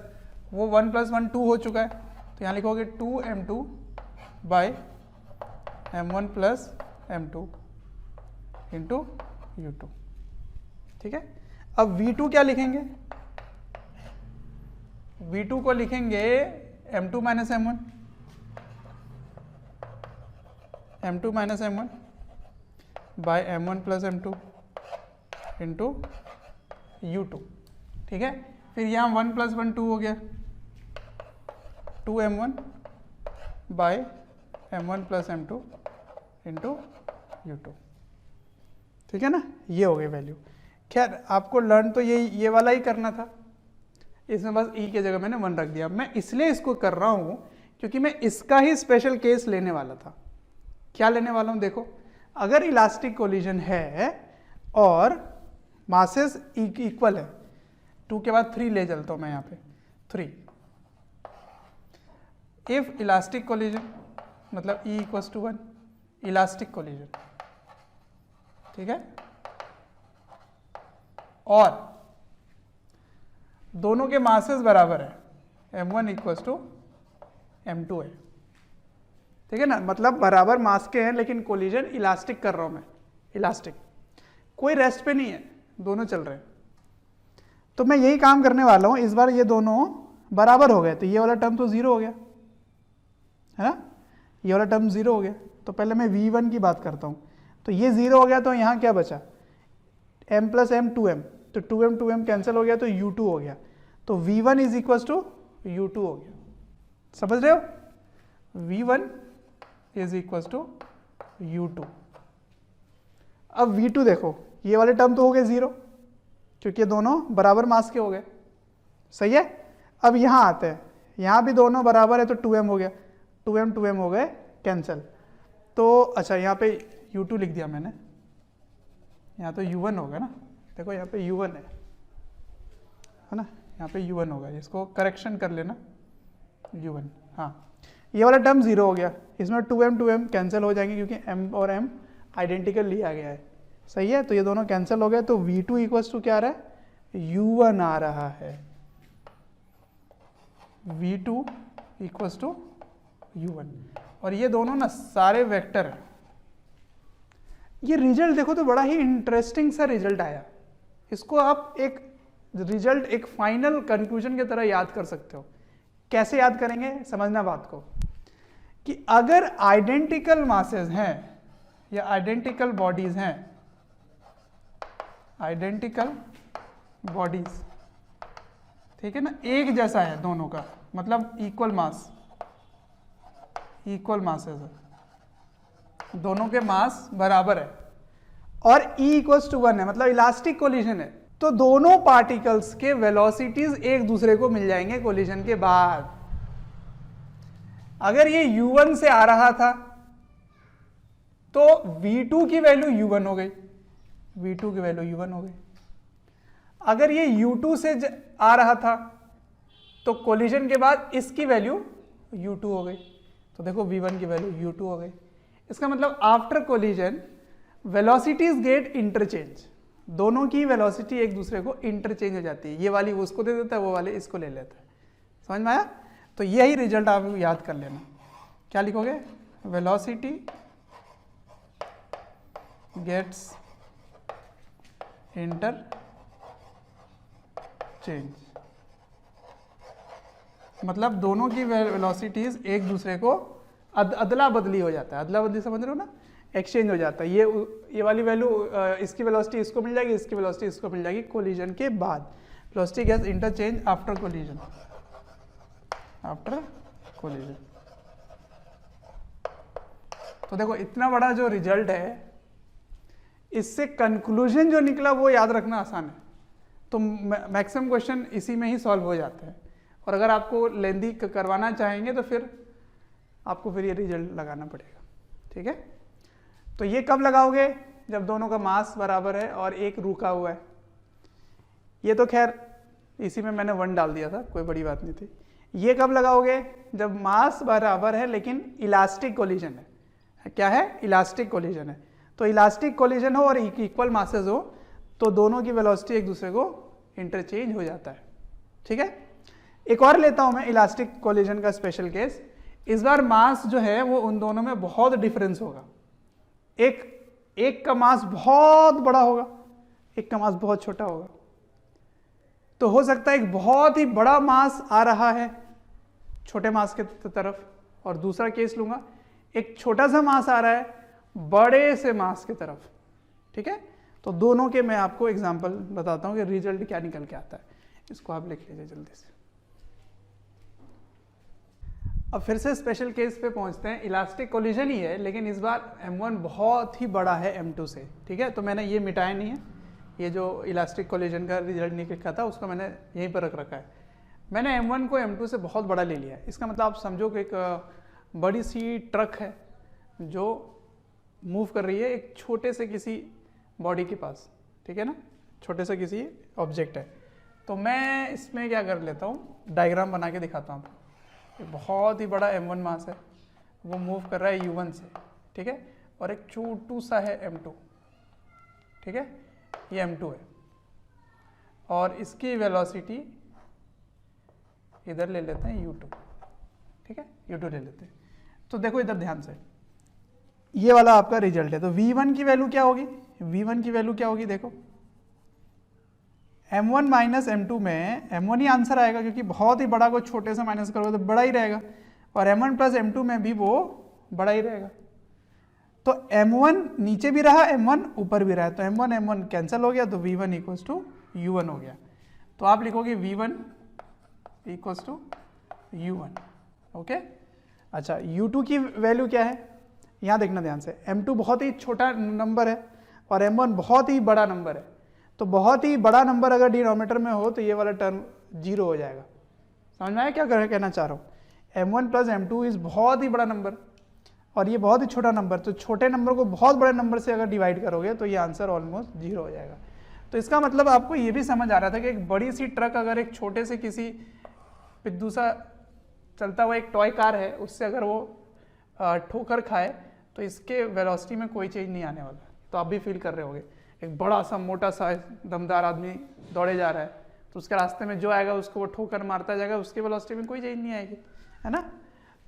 वो 1 प्लस 1 2 हो चुका है, तो यहाँ लिखोगे 2m2 by m1 plus m2 into u2। ठीक है, अब V2 क्या लिखेंगे? V2 को लिखेंगे m2 minus m1, m2 minus m1 by m1 plus m2 into u2। ठीक है, फिर यहाँ 1 प्लस 1 2 हो गया, 2m1 bye m1 plus m2 into u2। ठीक है ना, ये हो गई वैल्यू। खैर, आपको लर्न तो ये वाला ही करना था, इसमें बस E की जगह मैंने 1 रख दिया। मैं इसलिए इसको कर रहा हूँ क्योंकि मैं इसका ही स्पेशल केस लेने वाला था। क्या लेने वाला हूँ? देखो, अगर इलास्टिक कोलिजन है और मासेस इक्वल है, 2 के बाद 3 ले चलता हूँ मैं यहाँ पे, 3। इफ इलास्टिक कोलिजन मतलब E equals to 1, elastic collision. ठीक है, और दोनों के मासेस बराबर है, m1 इक्वल्स टू m2 है। ठीक है ना, मतलब बराबर मास के हैं, लेकिन कोलिजन इलास्टिक कर रहा हूं मैं, इलास्टिक, कोई रेस्ट पे नहीं है, दोनों चल रहे हैं। तो मैं यही काम करने वाला हूं। इस बार ये दोनों बराबर हो गए, तो ये वाला टर्म तो 0 हो गया, है ना, ये वाला टर्म 0 हो गया। तो पहले मैं V1 की बात करता हूं, तो ये 0 हो गया, तो यहाँ क्या बचा? m प्लस m 2m, तो 2m 2m कैंसिल हो गया, तो u2 हो गया। तो V1 is equal to u2 हो गया। समझ रहे हो? V1 is equal to u2। अब V2 देखो, ये वाले टर्म तो हो गए 0, क्योंकि ये दोनों बराबर मास के हो गए। सही है, अब यहाँ आते हैं, यहाँ भी दोनों बराबर है, तो 2m हो गया, 2m 2m हो गए कैंसिल। तो अच्छा, यहाँ पे u2 लिख दिया मैंने, यहाँ तो u1 होगा ना। देखो यहाँ पे u1 है ना, यहाँ पे u1 होगा, इसको करेक्शन कर लेना, u1। हाँ, ये वाला टर्म 0 हो गया, इसमें 2m 2m कैंसिल हो जाएंगे, क्योंकि m और m आइडेंटिकल लिया गया है। सही है, तो ये दोनों कैंसिल हो गए, तो V2 इक्वल्स टू क्या आ रहा है? u1 आ रहा है। V2 इक्वल्स टू u1, और ये दोनों ना सारे वेक्टर हैं। ये रिजल्ट देखो तो बड़ा ही इंटरेस्टिंग सा रिजल्ट आया। इसको आप एक रिजल्ट, एक फाइनल कंक्लूजन की तरह याद कर सकते हो। कैसे याद करेंगे? समझना बात को, कि अगर आइडेंटिकल मासेस हैं या आइडेंटिकल बॉडीज हैं, आइडेंटिकल बॉडीज, ठीक है ना, एक जैसा है दोनों का, मतलब इक्वल मास, इक्वल मासेस है, दोनों के मास बराबर है, और E इक्वल्स टू 1 है, मतलब इलास्टिक कोलिजन है। तो दोनों पार्टिकल्स के वेलोसिटीज एक दूसरे को मिल जाएंगे कोलिजन के बाद। अगर ये u1 से आ रहा था तो v2 की वैल्यू u1 हो गई, v2 की वैल्यू u1 हो गई। अगर ये u2 से आ रहा था तो कोलिजन के बाद इसकी वैल्यू u2 हो गई, तो देखो v1 की वैल्यू u2 हो गई। इसका मतलब after collision velocities get interchange, दोनों की वेलोसिटी एक दूसरे को इंटरचेंज हो जाती है, ये वाली उसको दे देता है, वो वाले इसको ले लेता है। समझ में आया? तो यही रिजल्ट आप याद कर लेना। क्या लिखोगे? वेलोसिटी गेट्स इंटरचेंज, मतलब दोनों की वेलोसिटीज एक दूसरे को अदला बदली हो जाता है। अदला बदली समझ रहे हो ना? एक्सचेंज हो जाता है। ये वाली वैल्यू इसकी वेलोसिटी इसको मिल जाएगी, इसकी वेलोसिटी इसको मिल जाएगी कोलिजन के बाद। Velocity gets interchange after collision, after collision. तो देखो इतना बड़ा जो रिजल्ट है, इससे कंक्लूजन जो निकला वो याद रखना आसान है। तो मैक्सिमम क्वेश्चन इसी में ही सॉल्व हो जाते हैं। और अगर आपको लेंदी करवाना चाहेंगे तो फिर आपको फिर ये रिजल्ट लगाना पड़ेगा। ठीक है? तो ये कब लगाओगे? जब दोनों का मास बराबर है और एक रुका हुआ है। ये तो खैर इसी में मैंने 1 डाल दिया था, कोई बड़ी बात नहीं थी। ये कब लगाओगे? जब मास बराबर है लेकिन इलास्टिक कोलिजन है। क्या है? इलास्टिक कोलिजन है। तो इलास्टिक कोलिजन हो और इक्वल मासेस हो तो दोनों की वेलोसिटी एक दूसरे को इंटरचेंज हो जाता है। ठीक है? एक और लेता हूं मैं इलास्टिक कोलिजन का स्पेशल केस। इस बार मास जो है वो उन दोनों में बहुत डिफरेंस होगा। एक का मास बहुत बड़ा होगा, एक का मास बहुत छोटा होगा। तो हो सकता है एक बहुत ही बड़ा मास आ रहा है छोटे मास के तरफ, और दूसरा केस लूंगा एक छोटा सा मास आ रहा है बड़े से मास की तरफ। ठीक है? तो दोनों के मैं आपको एग्जांपल बताता हूं कि रिजल्ट क्या निकल के आता है। इसको आप लिख लीजिए जल्दी से। अब फिर से स्पेशल केस पे पहुंचते हैं। इलास्टिक कोलिजन ही है लेकिन इस बार m1 बहुत ही बड़ा है m2 से। ठीक है? तो मैंने ये मिटाया नहीं है, ये जो इलास्टिक कोलिजन का रिजल्ट निकला था उसको मैंने यहीं पर रख रखा है। मैंने m1 को m2 से बहुत बड़ा ले लिया है। इसका मतलब आप समझो कि एक बड़ी सी ट्रक है जो मूव कर रही है एक छोटे से किसी बॉडी के पास। ठीक है ना? छोटे से किसी ऑब्जेक्ट है। तो मैं इसमें क्या कर लेता हूँ, डायग्राम बना के दिखाता हूँ आपको। एक बहुत ही बड़ा m1 मास है, वो मूव कर रहा है u1 से। ठीक है? और एक छोटू सा है m2। ठीक है? ये m2 है और इसकी वेलोसिटी इधर ले लेते हैं u2। ठीक है? u2 ले लेते हैं। तो देखो इधर ध्यान से, ये वाला आपका रिजल्ट है। तो v1 की वैल्यू क्या होगी? v1 की वैल्यू क्या होगी? देखो m1 माइनस m2 में m1 ही आंसर आएगा क्योंकि बहुत ही बड़ा को छोटे से माइनस करोगे तो बड़ा ही रहेगा, और m1 प्लस m2 में भी वो बड़ा ही रहेगा। तो m1 नीचे भी रहा, m1 ऊपर भी रहा, तो m1 कैंसिल हो गया, तो v1 इक्वल्स टू u1 हो गया। तो आप लिखोगे v1 equals to u1। Okay? अच्छा, u2 की वैल्यू क्या है? यहाँ देखना ध्यान से। m2 बहुत ही छोटा नंबर है और m1 बहुत ही बड़ा नंबर है। तो बहुत ही बड़ा नंबर अगर डिनोमिनेटर में हो तो ये वाला टर्म 0 हो जाएगा। समझ में आया क्या कहना चाह रहा हूँ? m1 प्लस m2 इज बहुत ही बड़ा नंबर और ये बहुत ही छोटा नंबर। तो छोटे नंबर को बहुत बड़े नंबर से अगर डिवाइड करोगे तो ये आंसर ऑलमोस्ट 0 हो जाएगा। तो इसका मतलब आपको ये भी समझ आ रहा था कि एक बड़ी सी ट्रक अगर एक छोटे से किसी पिद्दू सा चलता हुआ एक टॉय कार है उससे अगर वो ठोकर खाए तो इसके वेलोसिटी में कोई चेंज नहीं आने वाला। तो आप भी फील कर रहे होगे, एक बड़ा सा मोटा सा दमदार आदमी दौड़े जा रहा है तो उसके रास्ते में जो आएगा उसको वो ठोकर मारता जाएगा, उसकी वेलोसिटी में कोई चेंज नहीं आएगी, है ना?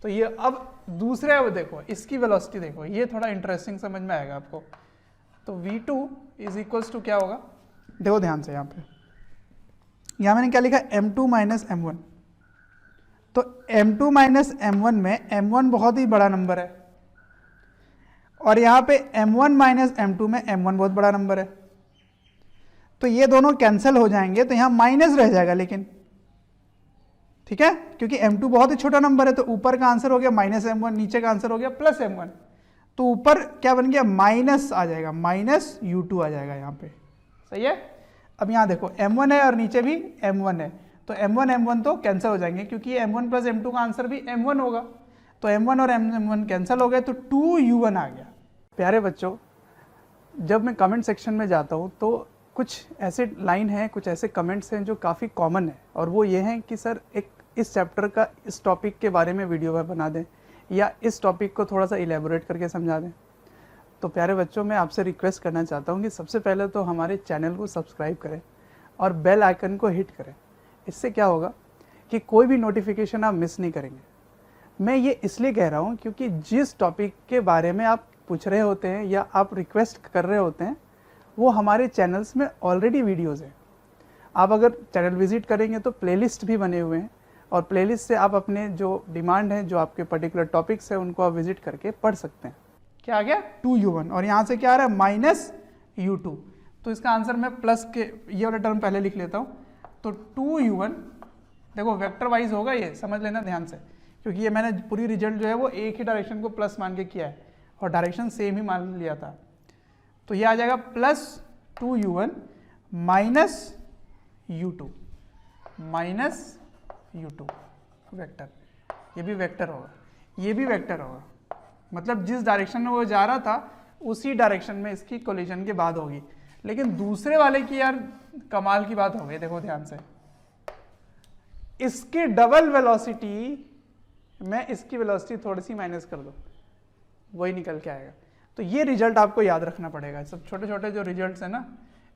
तो ये अब दूसरे वो देखो, इसकी वेलोसिटी देखो, ये थोड़ा इंटरेस्टिंग समझ में आएगा आपको। तो v2 इज इक्वल्स टू क्या होगा? देखो ध्यान से, यहाँ मैंने क्या लिखा? m2 minus m1। तो m2 माइनस m1 में m1 बहुत ही बड़ा नंबर है और यहाँ पे m1 माइनस m2 में m1 बहुत बड़ा नंबर है। तो ये दोनों कैंसिल हो जाएंगे, तो यहाँ माइनस रह जाएगा लेकिन, ठीक है? क्योंकि m2 बहुत ही छोटा नंबर है तो ऊपर का आंसर हो गया माइनस m1, नीचे का आंसर हो गया प्लस m1। तो ऊपर क्या बन गया? माइनस आ जाएगा, माइनस u2 आ जाएगा यहाँ पे। सही है? अब यहाँ देखो m1 है और नीचे भी m1 है, तो m1 तो कैंसिल हो जाएंगे क्योंकि m1 प्लस m2 का आंसर भी m1 होगा, तो m1 और m1 कैंसिल हो गए, तो 2u1 आ गया। प्यारे बच्चों, जब मैं कमेंट सेक्शन में जाता हूँ तो कुछ ऐसे लाइन हैं, कुछ ऐसे कमेंट्स हैं जो काफ़ी कॉमन है, और वो ये हैं कि सर एक इस चैप्टर का इस टॉपिक के बारे में वीडियो बना दें या इस टॉपिक को थोड़ा सा इलेबोरेट करके समझा दें। तो प्यारे बच्चों, मैं आपसे रिक्वेस्ट करना चाहता हूँ कि सबसे पहले तो हमारे चैनल को सब्सक्राइब करें और बेल आइकन को हिट करें। इससे क्या होगा कि कोई भी नोटिफिकेशन आप मिस नहीं करेंगे। मैं ये इसलिए कह रहा हूँ क्योंकि जिस टॉपिक के बारे में आप पूछ रहे होते हैं या आप रिक्वेस्ट कर रहे होते हैं वो हमारे चैनल्स में ऑलरेडी वीडियोज़ हैं। आप अगर चैनल विजिट करेंगे तो प्लेलिस्ट भी बने हुए हैं, और प्लेलिस्ट से आप अपने जो डिमांड है, जो आपके पर्टिकुलर टॉपिक्स हैं, उनको आप विजिट करके पढ़ सकते हैं। क्या आ गया? 2u1, और यहाँ से क्या आ रहा है? -u2। तो इसका आंसर मैं प्लस के ये वाला टर्म पहले लिख लेता हूँ। तो 2u1 देखो वेक्टर वाइज होगा, ये समझ लेना ध्यान से, क्योंकि ये मैंने पूरी रिजल्ट जो है वो एक ही डायरेक्शन को प्लस मान के किया है और डायरेक्शन सेम ही मान लिया था। तो ये आ जाएगा +2u1 -u2 -u2 वेक्टर। ये भी वेक्टर होगा, ये भी वेक्टर होगा, मतलब जिस डायरेक्शन में वो जा रहा था उसी डायरेक्शन में इसकी कोलिजन के बाद होगी। लेकिन दूसरे वाले की यार कमाल की बात हो गई, देखो ध्यान से, इसकी डबल वेलोसिटी में इसकी वेलोसिटी थोड़ी सी माइनस कर दो, वही निकल के आएगा। तो ये रिजल्ट आपको याद रखना पड़ेगा। सब छोटे छोटे जो रिजल्ट्स हैं ना,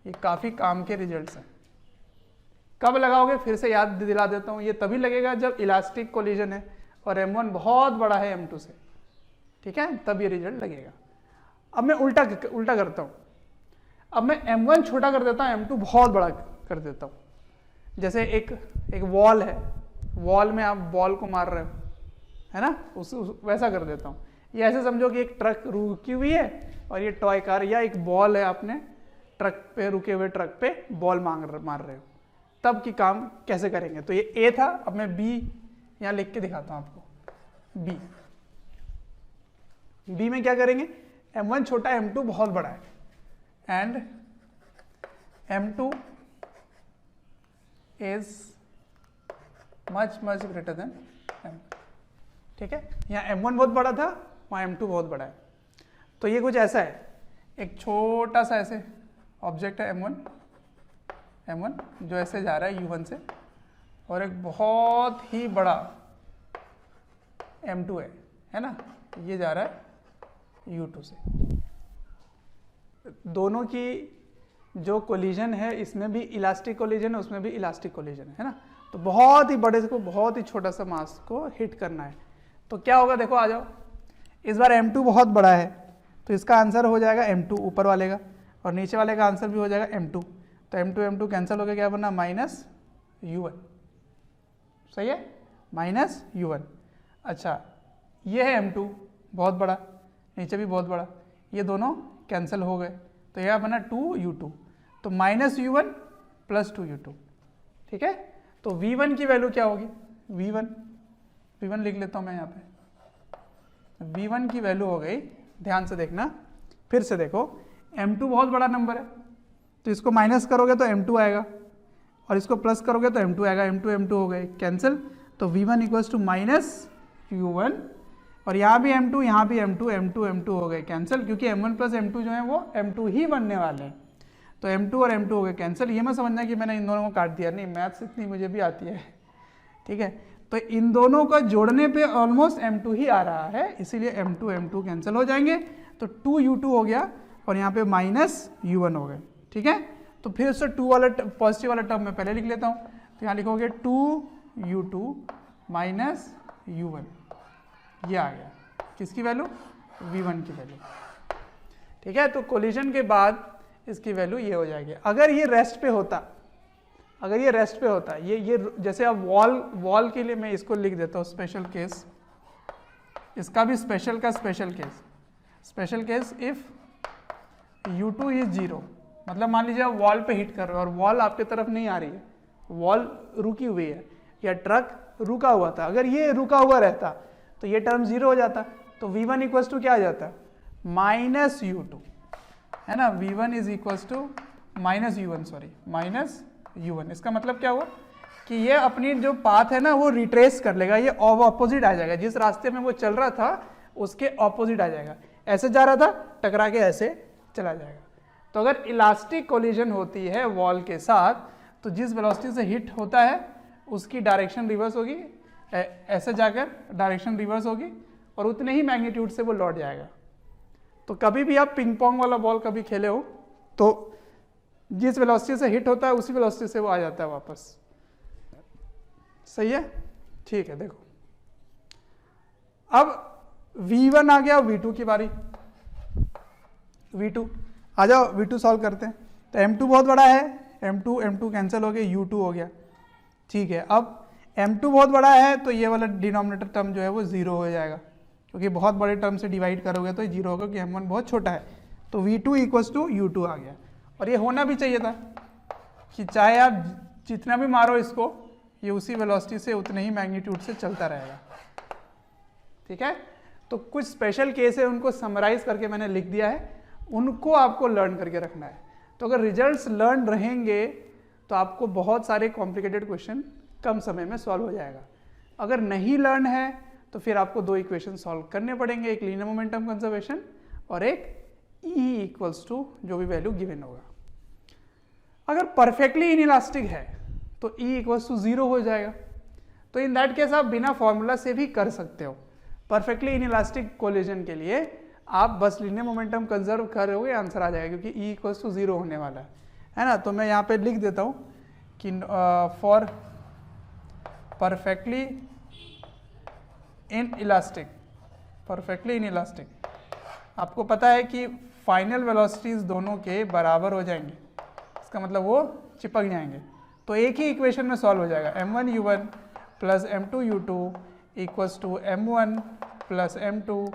ये काफ़ी काम के रिजल्ट्स हैं। कब लगाओगे? फिर से याद दिला देता हूँ, ये तभी लगेगा जब इलास्टिक कोलिजन है और m1 बहुत बड़ा है m2 से, ठीक है, तब ये रिजल्ट लगेगा। अब मैं उल्टा करता हूँ, अब मैं m1 छोटा कर देता हूँ, m2 बहुत बड़ा कर देता हूँ। जैसे एक वॉल है, वॉल में आप बॉल को मार रहे हो, है ना, वैसा कर देता हूँ। ये ऐसे समझो कि एक ट्रक रुकी हुई है और ये टॉय कार या एक बॉल है, आपने ट्रक पे, रुके हुए ट्रक पे बॉल मार रहे हो, तब की काम कैसे करेंगे। तो ये ए था, अब मैं बी यहाँ लिख के दिखाता हूँ आपको। बी में क्या करेंगे? m1 छोटा, m2 बहुत बड़ा है, and m2 is much greater than m, ठीक है। यहाँ m1 बहुत बड़ा था, वहाँ m2 बहुत बड़ा है। तो ये कुछ ऐसा है, एक छोटा सा ऐसे ऑब्जेक्ट है m1 जो ऐसे जा रहा है u1 से, और एक बहुत ही बड़ा m2 है ना, ये जा रहा है u2 से। दोनों की जो कोलिजन है, इसमें भी इलास्टिक कोलिजन है, उसमें भी इलास्टिक कोलिजन है ना। तो बहुत ही बड़े को बहुत ही छोटा सा मास को हिट करना है। तो क्या होगा? देखो आ जाओ, इस बार m2 बहुत बड़ा है, तो इसका आंसर हो जाएगा m2 ऊपर वाले का, और नीचे वाले का आंसर भी हो जाएगा m2। तो m2 कैंसिल हो गया, क्या बना? -u1। सही है, -u1। अच्छा, ये है m2 बहुत बड़ा, नीचे भी बहुत बड़ा, ये दोनों कैंसिल हो गए, तो यह बना 2u2। तो -u1 + 2u2, ठीक है। तो v1 की वैल्यू क्या होगी? v1 लिख लेता हूं मैं यहाँ पे। v1 की वैल्यू हो गई, ध्यान से देखना, फिर से देखो, m2 बहुत बड़ा नंबर है, तो इसको माइनस करोगे तो m2 आएगा, और इसको प्लस करोगे तो m2 आएगा, m2 हो गए कैंसिल। तो v1 = -u1, और यहाँ भी m2, यहाँ भी m2 हो गए कैंसिल, क्योंकि m1 + m2 जो है वो m2 ही बनने वाले हैं। तो m2 और m2 हो गए कैंसिल। ये मत समझना कि मैंने इन दोनों को काट दिया, नहीं, मैथ्स इतनी मुझे भी आती है, ठीक है। तो इन दोनों को जोड़ने पे ऑलमोस्ट m2 ही आ रहा है, इसीलिए m2 कैंसिल हो जाएंगे, तो 2u2 हो गया, और यहाँ पे -u1 हो गए, ठीक है। तो फिर से 2 वाला पॉजिटिव वाला टर्म मैं पहले लिख लेता हूँ, तो यहाँ लिखोगे 2u2 -u1, ये आ गया किसकी वैल्यू? v1 की वैल्यू, ठीक है। तो कोलिजन के बाद इसकी वैल्यू ये हो जाएगी। अगर ये रेस्ट पे होता, ये जैसे अब वॉल के लिए मैं इसको लिख देता हूँ स्पेशल केस, इसका भी special case if u2 is 0, मतलब मान लीजिए आप वॉल पे हिट कर रहे हो और वॉल आपके तरफ नहीं आ रही है, वॉल रुकी हुई है या ट्रक रुका हुआ था। अगर ये रुका हुआ रहता तो ये टर्म 0 हो जाता, तो v1 = क्या आ जाता? -u2, है ना। v1 = minus u1, sorry minus u1। इसका मतलब क्या हुआ कि ये अपनी जो पाथ है ना वो रिट्रेस कर लेगा, ये ऑपोजिट आ जाएगा, जिस रास्ते में वो चल रहा था उसके ऑपोजिट आ जाएगा। ऐसे जा रहा था, टकरा के ऐसे चला जाएगा। तो अगर इलास्टिक कोलिजन होती है वॉल के साथ, तो जिस वेलोसिटी से हिट होता है उसकी डायरेक्शन रिवर्स होगी, ऐसे जाकर डायरेक्शन रिवर्स होगी और उतने ही मैग्नीट्यूड से वो लौट जाएगा। तो कभी भी आप पिंग पोंग वाला बॉल कभी खेले हो तो जिस वेलोसिटी से हिट होता है उसी वेलोसिटी से वो आ जाता है वापस। सही है, ठीक है। देखो अब V1 आ गया, V2 की बारी। V2 आ जाओ, V2 सॉल्व करते हैं। तो M2 बहुत बड़ा है, M2 कैंसिल हो गया, U2 हो गया। ठीक है, अब M2 बहुत बड़ा है तो ये वाला डिनोमिनेटर टर्म जो है वो 0 हो जाएगा, क्योंकि बहुत बड़े टर्म से डिवाइड करोगे तो 0 होगा, क्योंकि M1 बहुत छोटा है। तो V2 इक्वल्स टू U2 आ गया। और ये होना भी चाहिए था कि चाहे आप जितना भी मारो इसको, ये उसी वेलोसिटी से उतने ही मैग्नीट्यूड से चलता रहेगा। ठीक है, तो कुछ स्पेशल केस है, उनको समराइज करके मैंने लिख दिया है, उनको आपको लर्न करके रखना है। तो अगर रिजल्ट्स लर्न रहेंगे तो आपको बहुत सारे कॉम्प्लिकेटेड क्वेश्चन कम समय में सॉल्व हो जाएगा। अगर नहीं लर्न है तो फिर आपको 2 इक्वेशन सॉल्व करने पड़ेंगे, एक लीनियर मोमेंटम कंजर्वेशन और एक E इक्वल्स टू जो भी वैल्यू गिवन होगा। अगर परफेक्टली इनइलास्टिक है तो E इक्वल्स टू 0 हो जाएगा। तो इन दैट केस आप बिना फॉर्मूला से भी कर सकते हो। परफेक्टली इनइलास्टिक कोलिजन के लिए आप बस लीनियर मोमेंटम कंजर्व करोगे, आंसर आ जाएगा, क्योंकि E इक्वल्स टू 0 होने वाला है ना। तो मैं यहाँ पे लिख देता हूँ कि फॉर परफेक्टली इनइलास्टिक आपको पता है कि फाइनल वेलोसिटीज दोनों के बराबर हो जाएंगे, इसका मतलब वो चिपक जाएंगे। तो एक ही इक्वेशन में सॉल्व हो जाएगा, m1 u1 plus m2 u2 equals to m1 plus m2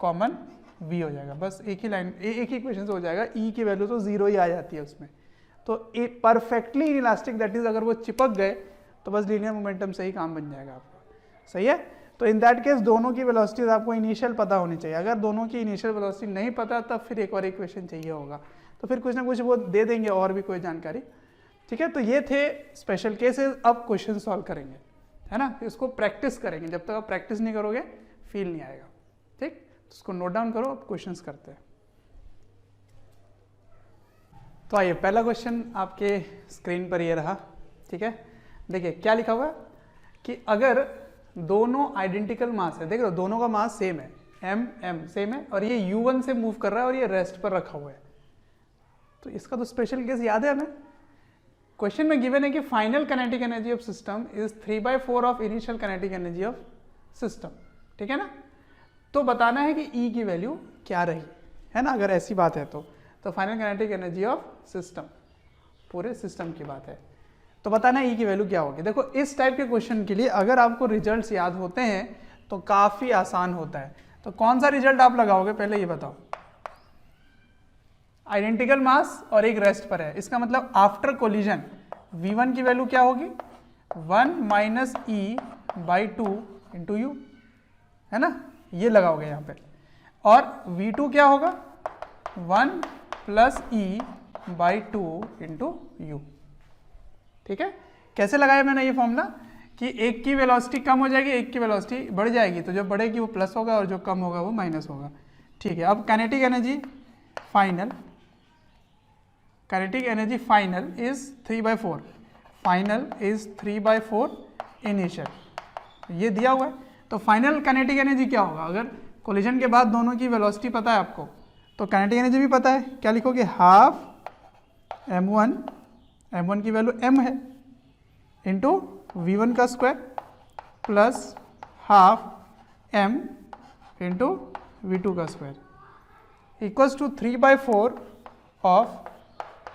common v हो जाएगा। बस एक ही लाइन, एक ही इक्वेशन से हो जाएगा। E की वैल्यू तो 0 ही आ जाती है उसमें। तो परफेक्टली इनइलास्टिक, दैट इज अगर वो चिपक गए तो बस लीनियर मोमेंटम से ही काम बन जाएगा आपका। सही है, तो इन दैट केस दोनों की वेलोसिटीज आपको इनिशियल पता होनी चाहिए। अगर दोनों की इनिशियल वेलोसिटी नहीं पता तब फिर एक और इक्वेशन चाहिए होगा, तो फिर कुछ ना कुछ वो दे देंगे और भी कोई जानकारी। ठीक है, तो ये थे स्पेशल केसेस। अब क्वेश्चन सॉल्व करेंगे, है ना। इसको प्रैक्टिस करेंगे, जब तक आप प्रैक्टिस नहीं करोगे फील नहीं आएगा। ठीक, तो इसको नोट डाउन करो, अब क्वेश्चंस करते हैं। तो आइए, पहला क्वेश्चन आपके स्क्रीन पर ये रहा। ठीक है, देखिए क्या लिखा हुआ है कि अगर दोनों आइडेंटिकल मास है, देख रहे हो दोनों का मास सेम है, m सेम है, और ये u1 से मूव कर रहा है और ये रेस्ट पर रखा हुआ है, तो इसका तो स्पेशल केस याद है हमें। क्वेश्चन में गिवन है कि final kinetic energy of system is 3/4 of initial kinetic energy of system. ठीक है ना, तो बताना है कि E की वैल्यू क्या रही, है ना। अगर ऐसी बात है तो final kinetic energy of system, पूरे सिस्टम की बात है, तो बताना है E की वैल्यू क्या होगी। देखो इस टाइप के क्वेश्चन के लिए अगर आपको रिजल्ट्स याद होते हैं तो काफी आसान होता है। तो कौन सा रिजल्ट आप लगाओगे पहले ये बताओ। आइडेंटिकल मास और एक रेस्ट पर है, इसका मतलब आफ्टर कोलिजन V1 की वैल्यू क्या होगी, 1 माइनस E/2 इंटू यू, है ना, ये लगाओगे यहाँ पे। और V2 क्या होगा, 1 प्लस E/2 इंटू यू। ठीक है, कैसे लगाया मैंने ये फॉर्मूला कि एक की वेलोसिटी कम हो जाएगी, एक की वेलोसिटी बढ़ जाएगी, तो जो बढ़ेगी वो प्लस होगा और जो कम होगा वो माइनस होगा। ठीक है, अब kinetic energy final is 3/4, final is 3/4 initial, ये दिया हुआ है। तो फाइनल काइनेटिक एनर्जी क्या होगा, अगर कोलिजन के बाद दोनों की वेलोसिटी पता है आपको तो काइनेटिक एनर्जी भी पता है। क्या लिखोगे, हाफ m1 की वैल्यू m है, इंटू v1 का square plus half m into v2 का square equals to 3/4 of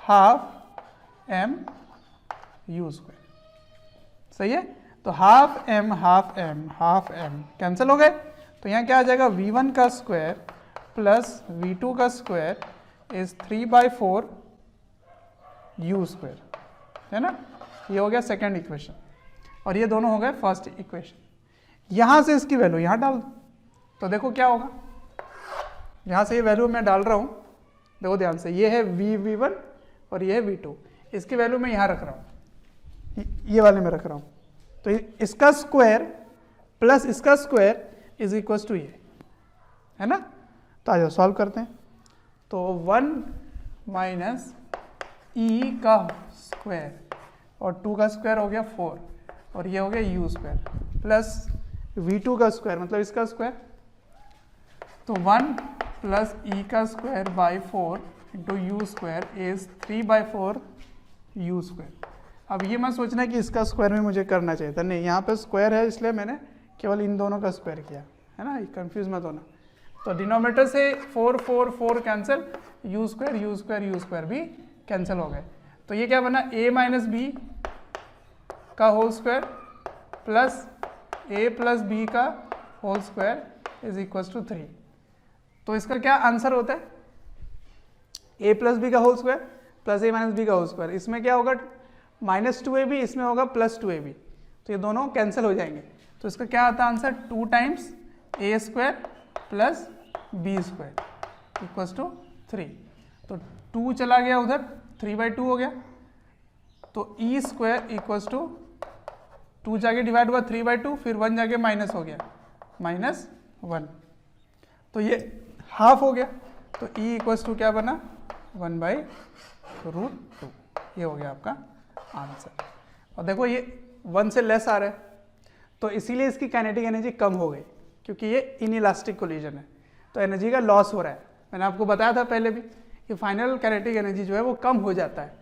half m u square. सही है, तो हाफ m कैंसिल हो गए, तो यहाँ क्या आ जाएगा, v1 का स्क्वायर प्लस v2 का स्क्वायर इज 3/4 u स्क्वायर, है ना। ये हो गया सेकेंड इक्वेशन और ये दोनों हो गए फर्स्ट इक्वेशन। यहां से इसकी वैल्यू यहां डाल दो, तो देखो क्या होगा, यहां से ये वैल्यू मैं डाल रहा हूं, देखो ध्यान से, ये है v1 और ये है V2। इसकी वैल्यू मैं यहाँ रख रहा हूँ, ये वाले में रख रहा हूँ। तो इसका स्क्वायर प्लस इसका स्क्वायर इज इक्वल टू ये, है ना। तो आ जाओ सॉल्व करते हैं। तो 1 माइनस ई का स्क्वायर और 2 का स्क्वायर हो गया 4 और ये हो गया यू स्क्वायर प्लस V2 का स्क्वायर मतलब इसका स्क्वायर। तो 1 प्लस ई का square by 4 into you square is 3/4 you square. अब ये मत सोचना कि इसका स्क्वायर में मुझे करना चाहिए था, नहीं, यहाँ पे स्क्वायर है इसलिए मैंने केवल इन दोनों का स्क्वायर किया, है ना, कंफ्यूज मत होना। तो डिनोमिनेटर से 4 4 4 कैंसिल, यू स्क्वायर भी कैंसिल हो गए। तो ये क्या बना, a माइनस बी का whole square plus a plus B का whole square is equal to 3। तो इसका क्या आंसर होता है, a प्लस बी का whole square plus a minus B का होल स्क्वायर। इसमें क्या होगा -2ab, इसमें होगा +2ab, तो ये दोनों कैंसिल हो जाएंगे। तो इसका क्या आता है answer, 2 times a square plus B square equal to 3। तो 2 चला गया उधर, 3/2 हो गया। तो ई स्क्वायर इक्वल टू 2 जाके डिवाइड हुआ 3/2, फिर 1 जाके माइनस हो गया -1, तो ये हाफ हो गया। तो ई इक्वल टू क्या बना 1/√2, ये हो गया आपका आंसर। और देखो ये 1 से लेस आ रहा है, तो इसीलिए इसकी काइनेटिक एनर्जी कम हो गई, क्योंकि ये इनइलास्टिक कोलिजन है, तो एनर्जी का लॉस हो रहा है। मैंने आपको बताया था पहले भी कि फाइनल काइनेटिक एनर्जी जो है वो कम हो जाता है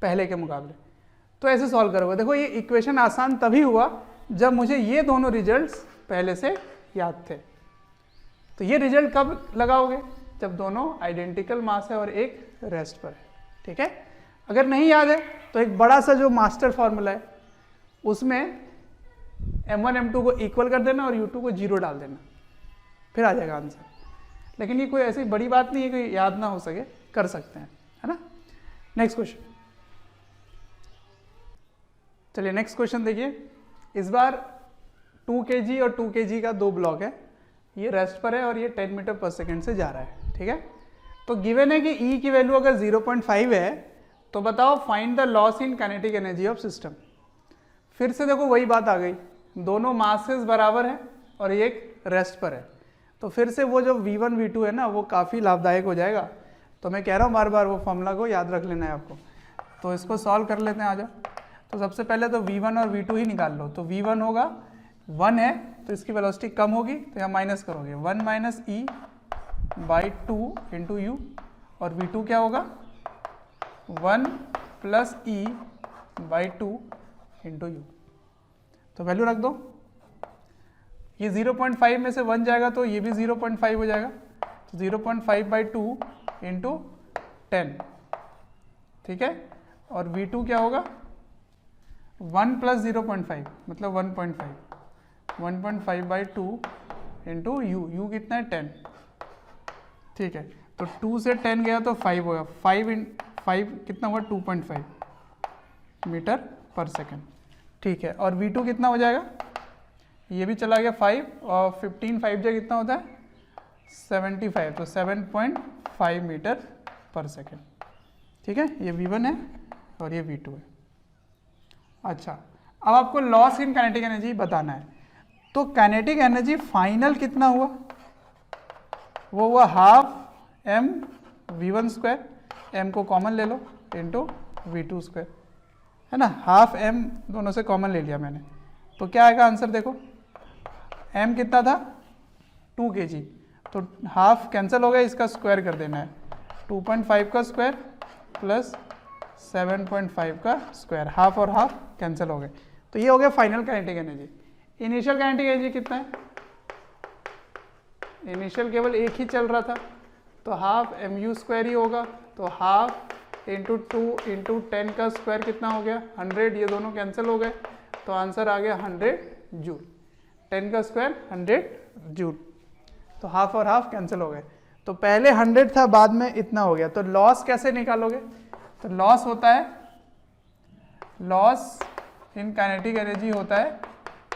पहले के मुकाबले। तो ऐसे सॉल्व करोगे। देखो ये इक्वेशन आसान तभी हुआ जब मुझे ये दोनों रिजल्ट्स पहले से याद थे। तो ये रिजल्ट कब लगाओगे, जब दोनों आइडेंटिकल मास है और एक रेस्ट पर है, ठीक है। अगर नहीं याद है तो एक बड़ा सा जो मास्टर फॉर्मूला है उसमें m1 m2 को इक्वल कर देना और u2 को 0 डाल देना, फिर आ जाएगा आंसर। लेकिन ये कोई ऐसी बड़ी बात नहीं है कि याद ना हो सके, कर सकते हैं, है ना। नेक्स्ट क्वेश्चन, चलिए नेक्स्ट क्वेश्चन देखिए। इस बार 2 kg और 2 kg का 2 ब्लॉक है, ये रेस्ट पर है और ये 10 मीटर पर सेकेंड से जा रहा है, ठीक है। तो गिवन है कि E की वैल्यू अगर 0.5 है तो बताओ find the loss in kinetic energy of system. फिर से देखो वही बात आ गई, दोनों मासेस बराबर है और एक रेस्ट पर है, तो फिर से वो जो V1 V2 है ना वो काफ़ी लाभदायक हो जाएगा। तो मैं कह रहा हूँ बार बार वो फॉर्मूला को याद रख लेना है आपको। तो इसको सॉल्व कर लेते हैं, आ जाओ। तो सबसे पहले तो V1 और V2 ही निकाल लो। तो V1 होगा 1 है तो इसकी वेलोसिटी कम होगी, तो यहाँ माइनस करोगे 1 minus E by 2 into you, और V2 क्या होगा 1 plus E by 2 into you. तो वैल्यू रख दो, ये 0.5 में से 1 जाएगा तो ये भी 0.5 हो जाएगा, तो 0.5/2 इंटू 10, ठीक है। और V2 क्या होगा 1 प्लस 0.5 मतलब 1.5, 1.5/2 इंटू यू कितना है 10, ठीक है। तो 2 से 10 गया तो 5 होगा, 5 कितना हुआ 2.5 मीटर पर सेकेंड, ठीक है। और V2 कितना हो जाएगा, ये भी चला गया 5 और 15 5 जा कितना होता है 75, तो 7.5 मीटर पर सेकेंड, ठीक है। ये V1 है और ये V2 है। अच्छा, अब आपको लॉस इन काइनेटिक एनर्जी बताना है। तो काइनेटिक एनर्जी फाइनल कितना हुआ, वो हुआ half m V1 square, m को कॉमन ले लो इंटू V2 स्क्वायर, है ना। हाफ m दोनों से कॉमन ले लिया मैंने, तो क्या आएगा आंसर देखो, m कितना था 2 kg, तो हाफ कैंसिल हो गया, इसका स्क्वायर कर देना है, 2.5 का स्क्वायर प्लस 7.5 का स्क्वायर, हाफ और हाफ कैंसिल हो गए। तो ये हो गया final kinetic energy. Initial kinetic energy कितना है, इनिशियल केवल एक ही चल रहा था, तो हाफ mu स्क्वायर ही होगा, तो हाफ इंटू 2 इंटू 10 का स्क्वायर कितना हो गया 100, ये दोनों कैंसिल हो गए, तो आंसर आ गया 100 जूल। 10 का स्क्वायर 100 जूल, तो हाफ और हाफ कैंसिल हो गए। तो पहले 100 था, बाद में इतना हो गया। तो लॉस कैसे निकालोगे, तो लॉस होता है, लॉस इन काइनेटिक एनर्जी होता है,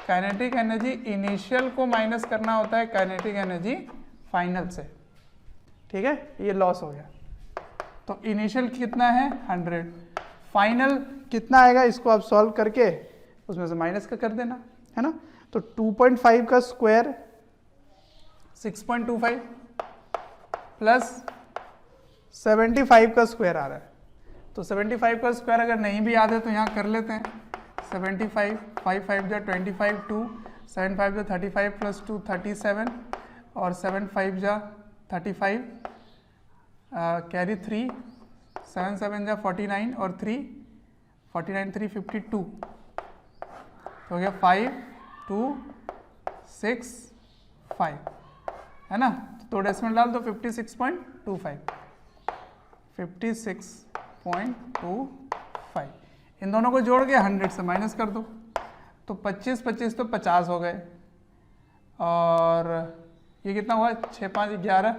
काइनेटिक एनर्जी इनिशियल को माइनस करना होता है काइनेटिक एनर्जी फाइनल से, ठीक है। ये लॉस हो गया। तो इनिशियल कितना है 100, फाइनल कितना आएगा इसको आप सॉल्व करके उसमें से माइनस का कर देना है ना। तो 2.5 का स्क्वायर 6.25 प्लस 75 का स्क्वायर आ रहा है। तो 75 का स्क्वायर अगर नहीं भी याद है तो यहाँ कर लेते हैं। 75 5 5 जा 25 2 7 5 जा 35 प्लस 2 37 और 7 5 जा 35 कैरी 3 7 7 जा 49 और 3 49 3 52 हो गया 5 2 6 5 है ना। तो डेसिमल डाल दो 56.25 56.25 इन दोनों को जोड़ के 100 से माइनस कर दो तो 25 25 तो 50 हो गए और ये कितना हुआ 6 5 11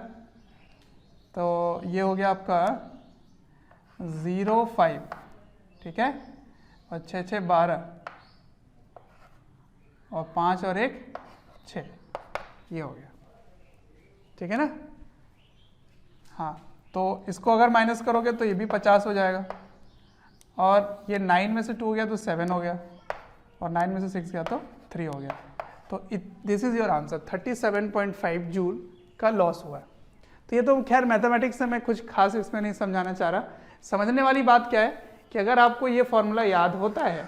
तो ये हो गया आपका 05 ठीक है और 6 6 12 और 5 और 1 6 ये हो गया ठीक है ना। हाँ तो इसको अगर माइनस करोगे तो ये भी 50 हो जाएगा और ये 9 में से 2 गया तो 7 हो गया और 9 में से 6 गया तो 3 हो गया। तो this is your answer 37.5 joule का लॉस हुआ। तो ये तो खैर मैथमेटिक्स से मैं कुछ खास इसमें नहीं समझाना चाह रहा। समझने वाली बात क्या है कि अगर आपको ये फॉर्मूला याद होता है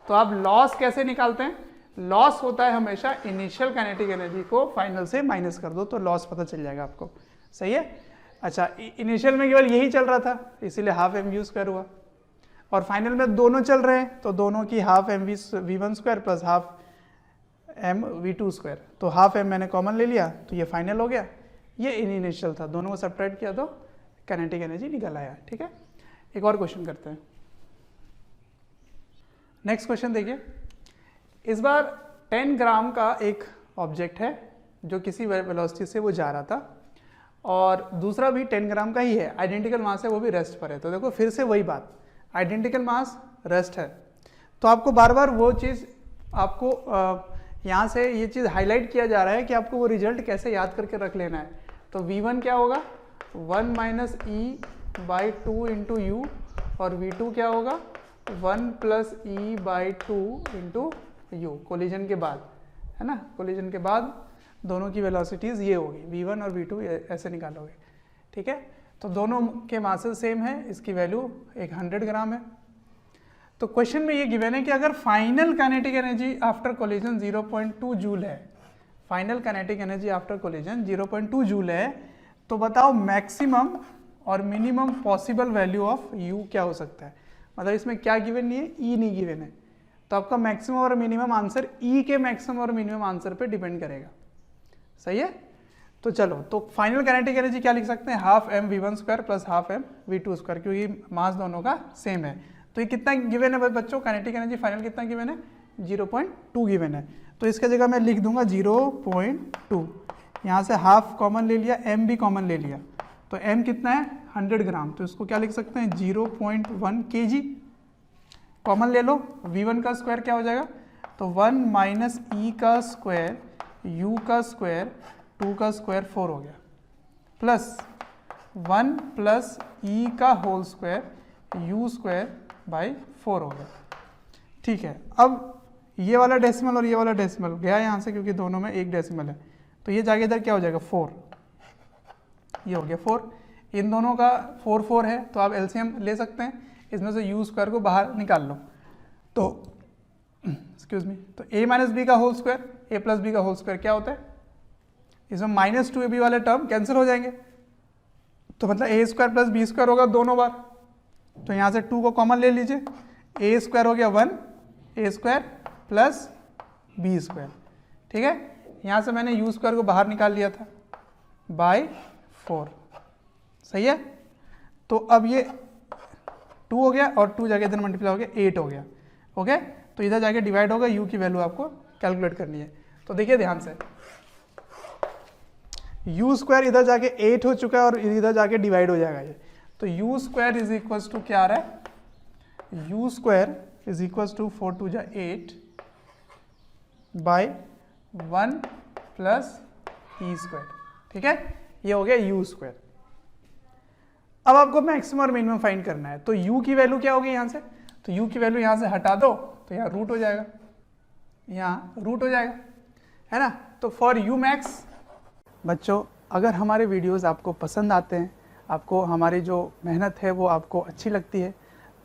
तो आप लॉस कैसे निकालते हैं। लॉस होता है हमेशा इनिशियल काइनेटिक एनर्जी को फाइनल से माइनस कर दो तो लॉस पता चल जाएगा आपको। सही है। अच्छा इनिशियल में केवल यही चल रहा था इसीलिए हाफ एम वी स्क्वायर हुआ और फाइनल में दोनों चल रहे हैं तो दोनों की half M V one square plus half M V two square तो हाफ एम मैंने कॉमन ले लिया तो ये फाइनल हो गया। ये इनिशियल था दोनों को सब्ट्रैक्ट किया तो काइनेटिक एनर्जी निकल आया। ठीक है एक और क्वेश्चन करते हैं। नेक्स्ट क्वेश्चन देखिए। इस बार 10 ग्राम का एक ऑब्जेक्ट है जो किसी वेलोसिटी से वो जा रहा था और दूसरा भी 10 ग्राम का ही है आइडेंटिकल मास है वो भी रेस्ट पर है। तो देखो फिर से वही बात आइडेंटिकल मास रेस्ट है तो आपको बार बार वो चीज़ आपको यहाँ से ये चीज़ हाईलाइट किया जा रहा है कि आपको वो रिजल्ट कैसे याद करके रख लेना है। तो V1 क्या होगा 1 minus E by 2 into you और V2 क्या होगा 1 plus E by 2 into you collision के बाद है ना। कोलिजन के बाद दोनों की वेलोसिटीज़ ये होगी V1 और V2 ऐसे निकालोगे। ठीक है तो दोनों के मासेस सेम है इसकी वैल्यू एक 100 ग्राम है। तो क्वेश्चन में ये गिवन है कि अगर final kinetic energy after collision 0.2 joule है final kinetic energy after collision 0.2 joule है तो बताओ मैक्सिमम और minimum possible value of u क्या हो सकता है। मतलब इसमें क्या गिवन नहीं है ई नहीं गिवन है तो आपका मैक्सिमम और मिनिमम आंसर ई के मैक्सिमम और मिनिमम आंसर पे डिपेंड करेगा। सही है। तो चलो तो फाइनल काइनेटिक एनर्जी क्या लिख सकते हैं half M V one square plus half M V two square क्योंकि मास दोनों का सेम है। तो ये कितना गिवन है बच्चों काइनेटिक एनर्जी फाइनल कितना गिवन है 0.2 गिवन है। तो इसका जगह मैं लिख दूंगा 0.2 यहाँ से हाफ कॉमन ले लिया एम भी कॉमन ले लिया तो एम कितना है 100 ग्राम तो इसको क्या लिख सकते हैं 0.1 kg कॉमन ले लो। V1 का स्क्वायर क्या हो जाएगा तो 1 माइनस ई का स्क्वायर u का स्क्वायर 2 का स्क्वायर 4 हो गया प्लस 1 प्लस ई का होल स्क्वायर u स्क्वायर बाई 4 हो गया। ठीक है अब ये वाला डेसिमल और ये वाला डेसिमल गया यहाँ से क्योंकि दोनों में एक डेसिमल है तो ये जाके इधर क्या हो जाएगा 4 ये हो गया 4 इन दोनों का 4 4 है तो आप एलसीएम ले सकते हैं इसमें से यू स्क्वायर को बाहर निकाल लो तो एक्सक्यूज मी तो a माइनस बी का whole square a plus B का होल स्क्वायर क्या होता है इसमें माइनस 2ab वाले टर्म कैंसिल हो जाएंगे तो मतलब a square plus B square होगा दोनों बार तो यहाँ से 2 को कॉमन ले लीजिए a स्क्वायर हो गया 1 a square plus B square. ठीक है यहाँ से मैंने u स्क्वायर को बाहर निकाल लिया था बाय 4। सही है। तो अब ये 2 हो गया और 2 जाके इधर मल्टीप्लाई हो गया 8 हो गया। ओके तो इधर जाके डिवाइड होगा u की वैल्यू आपको कैलकुलेट करनी है। तो देखिए ध्यान से u स्क्वायर इधर जाके 8 हो चुका है और इधर जाके डिवाइड हो जाएगा ये तो u square is equal to क्या आ रहा है u square is equal to 4 2 जा 8 बाय 1 प्लस ई स्क्वायर। ठीक है ये हो गया u स्क्वायर। अब आपको मैक्सिमम और मिनिमम फाइंड करना है, तो u की वैल्यू क्या होगी यहाँ से, तो u की वैल्यू यहाँ से हटा दो तो यहाँ रूट हो जाएगा, यहाँ रूट हो जाएगा, है ना। तो फॉर u मैक्स, बच्चों अगर हमारे वीडियोस आपको पसंद आते हैं, आपको हमारी जो मेहनत है वो आपको अच्छी लगती है,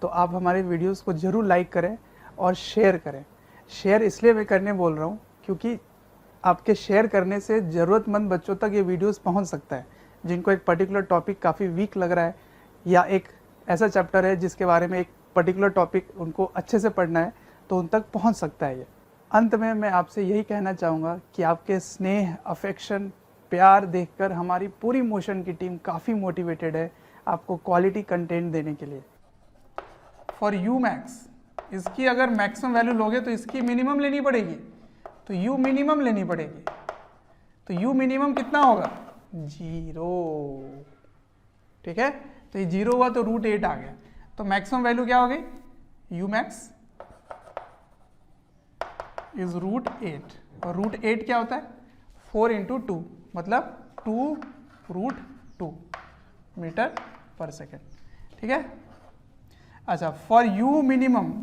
तो आप हमारे वीडियोस को ज़रूर लाइक करें और शेयर करें। शेयर इसलिए मैं करने बोल रहा हूँ क्योंकि आपके शेयर करने से ज़रूरतमंद बच्चों तक ये वीडियोस पहुँच सकता है, जिनको एक पर्टिकुलर टॉपिक काफ़ी वीक लग रहा है या एक ऐसा चैप्टर है जिसके बारे में एक पर्टिकुलर टॉपिक उनको अच्छे से पढ़ना है, तो उन तक पहुँच सकता है ये। अंत में मैं आपसे यही कहना चाहूँगा कि आपके स्नेह, अफेक्शन, प्यार देखकर हमारी पूरी मोशन की टीम काफ़ी मोटिवेटेड है आपको क्वालिटी कंटेंट देने के लिए। फॉर u मैक्स, इसकी अगर मैक्सिमम वैल्यू लोगे तो इसकी मिनिमम लेनी पड़ेगी, तो u मिनिमम लेनी पड़ेगी। तो u मिनिमम कितना होगा, 0, ठीक है। तो ये 0 हुआ तो √8 आ गया, तो मैक्सिमम वैल्यू क्या हो गई, u मैक्स इज √8, और √8 क्या होता है, 4 × 2, मतलब 2√2 मीटर पर सेकेंड, ठीक है। अच्छा, for u minimum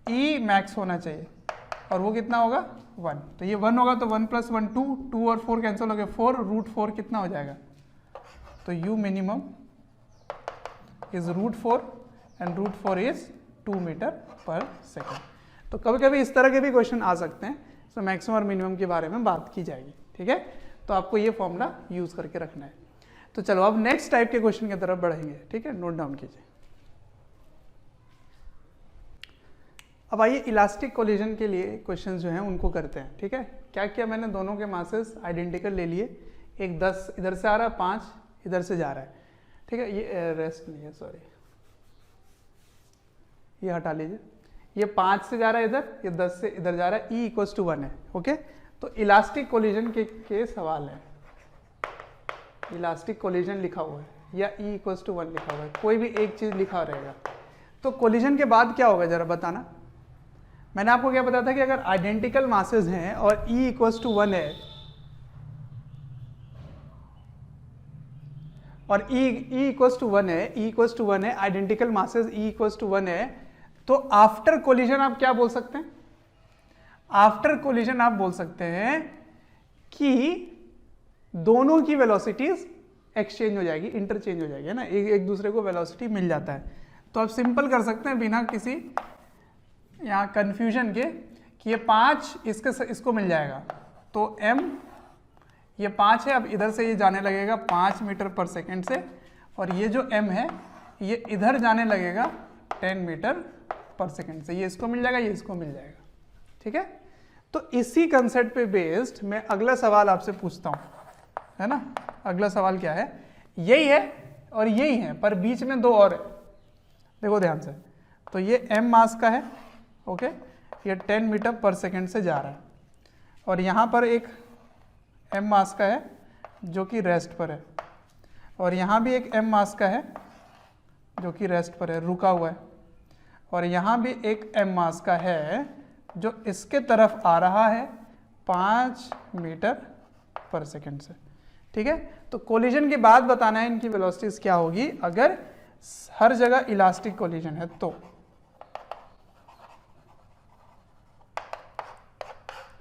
e max होना चाहिए, और वो कितना होगा 1, तो ये 1 होगा तो 1 + 1 2, 2 और 4 कैंसिल हो गए 4, √4 कितना हो जाएगा, तो u minimum is √4 and √4 is 2 metre पर सेकेंड। तो कभी कभी इस तरह के भी क्वेश्चन आ सकते हैं, तो मैक्सिमम और मिनिमम के बारे में बात की जाएगी, ठीक है। तो आपको ये फॉर्मूला यूज करके रखना है। तो चलो अब नेक्स्ट टाइप के क्वेश्चन की तरफ बढ़ेंगे, ठीक है, नोट डाउन कीजिए। अब आइए इलास्टिक कोलिजन के लिए क्वेश्चन जो हैं उनको करते हैं, ठीक है। क्या किया मैंने, दोनों के मासेस आइडेंटिकल ले लिए, एक 10 इधर से आ रहा है, 5 इधर से जा रहा है, ठीक है। ये रेस्ट नहीं है, सॉरी, ये हटा लीजिए, ये 5 से जा रहा है इधर, ये 10 से इधर जा रहा है, E = 1 है, ओके। तो इलास्टिक कोलिजन के सवाल है, इलास्टिक कोलिजन लिखा हुआ है या E = 1 लिखा हुआ है, कोई भी एक चीज लिखा रहेगा। तो कोलिजन के बाद क्या होगा जरा बताना। मैंने आपको क्या बताया था कि अगर आइडेंटिकल मासेस हैं और E = 1 है, और E = 1 है, E = 1 है, आइडेंटिकल मासेस E = 1 है, तो आफ्टर कोलिजन आप क्या बोल सकते हैं, आफ्टर कोलिजन आप बोल सकते हैं कि दोनों की वेलोसिटीज एक्सचेंज हो जाएगी, इंटरचेंज हो जाएगी, है ना, एक दूसरे को वेलोसिटी मिल जाता है। तो आप सिंपल कर सकते हैं बिना किसी यहाँ कंफ्यूजन के कि ये 5 इसको मिल जाएगा, तो m ये 5 है, अब इधर से ये जाने लगेगा 5 मीटर पर सेकेंड से, और ये जो m है ये इधर जाने लगेगा 10 मीटर पर सेकेंड से, ये इसको मिल जाएगा, ये इसको मिल जाएगा, ठीक है। तो इसी कंसेप्ट पे बेस्ड मैं अगला सवाल आपसे पूछता हूँ, है ना। अगला सवाल क्या है, यही है और यही है, पर बीच में 2 और है, देखो ध्यान से। तो ये m मास का है, ओके, ये 10 मीटर पर सेकेंड से जा रहा है, और यहाँ पर एक m मास का है जो कि रेस्ट पर है, और यहाँ भी एक m मास का है जो कि रेस्ट पर है, रुका हुआ है, और यहाँ भी एक m मास का है जो इसके तरफ आ रहा है 5 मीटर पर सेकेंड से, ठीक है। तो कोलिजन के बाद बताना है इनकी वेलोसिटीज क्या होगी अगर हर जगह इलास्टिक कोलिजन है, तो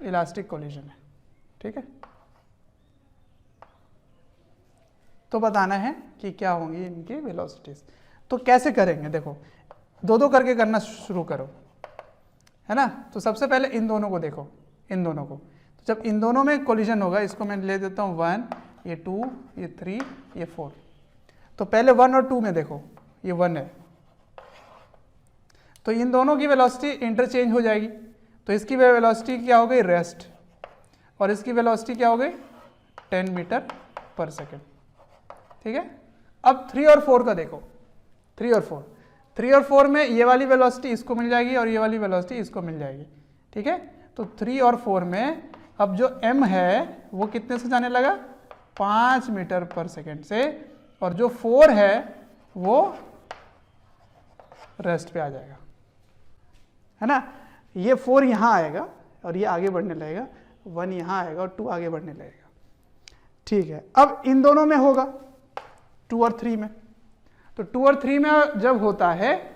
इलास्टिक कोलिजन है, ठीक है। तो बताना है कि क्या होंगी इनकी वेलोसिटीज। तो कैसे करेंगे, देखो 2-2 करके करना शुरू करो, है ना। तो सबसे पहले इन दोनों को देखो, इन दोनों को, तो जब इन दोनों में कोलिजन होगा, इसको मैं ले देता हूँ 1, ये 2, ये 3, ये 4। तो पहले 1 और 2 में देखो, ये 1 है, तो इन दोनों की वेलोसिटी इंटरचेंज हो जाएगी, तो इसकी वेलोसिटी क्या हो गई, रेस्ट, और इसकी वेलोसिटी क्या हो गई 10 मीटर पर सेकेंड, ठीक है। अब 3 और 4 का देखो, 3 और 4 में ये वाली वेलोसिटी इसको मिल जाएगी और ये वाली वेलोसिटी इसको मिल जाएगी, ठीक है। तो 3 और 4 में अब जो m है वो कितने से जाने लगा, 5 मीटर पर सेकेंड से, और जो 4 है वो रेस्ट पे आ जाएगा, है ना। ये 4 यहाँ आएगा और ये आगे बढ़ने लगेगा, 1 यहाँ आएगा और 2 आगे बढ़ने लगेगा। ठीक है, अब इन दोनों में होगा 2 और 3 में, तो 2 और 3 में जब होता है,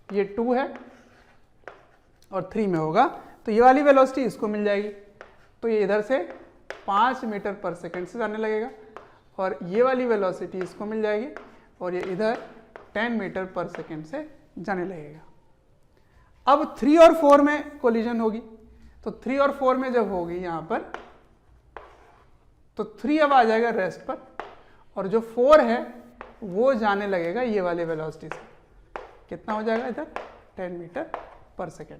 ये 2 है और 3 में होगा, तो ये वाली वेलोसिटी इसको मिल जाएगी, तो ये इधर से 5 मीटर पर सेकंड से जाने लगेगा, और ये वाली वेलोसिटी इसको मिल जाएगी और ये इधर 10 मीटर पर सेकंड से जाने लगेगा। अब 3 और 4 में कोलिजन होगी, तो 3 और 4 में जब होगी यहाँ पर, तो 3 अब आ जाएगा रेस्ट पर, और जो 4 है वो जाने लगेगा ये वाले वेलोसिटी से, कितना हो जाएगा इधर 10 मीटर पर सेकेंड।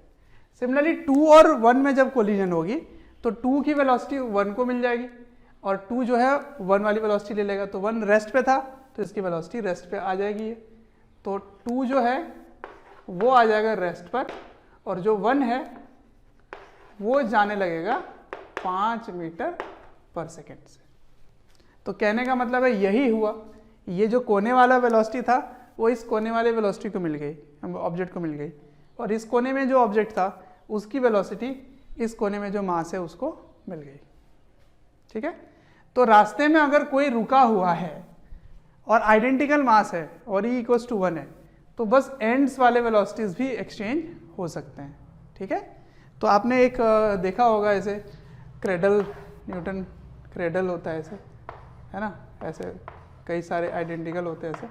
सिमिलरली 2 और 1 में जब कोलिजन होगी तो 2 की वेलोसिटी 1 को मिल जाएगी, और 2 जो है 1 वाली वेलोसिटी ले लेगा, तो 1 रेस्ट पे था तो इसकी वेलोसिटी रेस्ट पे आ जाएगी, तो 2 जो है वो आ जाएगा रेस्ट पर, और जो 1 है वो जाने लगेगा 5 मीटर पर सेकेंड से। तो कहने का मतलब है यही हुआ, ये जो कोने वाला वेलोसिटी था वो इस कोने वाले वेलोसिटी को मिल गई, ऑब्जेक्ट को मिल गई, और इस कोने में जो ऑब्जेक्ट था उसकी वेलोसिटी इस कोने में जो मास है उसको मिल गई। ठीक है, तो रास्ते में अगर कोई रुका हुआ है और आइडेंटिकल मास है और E = 1 है, तो बस एंड्स वाले वेलोसिटीज भी एक्सचेंज हो सकते हैं। ठीक है, तो आपने एक देखा होगा ऐसे क्रेडल, न्यूटन क्रेडल होता है ऐसे, है ना, ऐसे कई सारे आइडेंटिकल होते हैं ऐसे,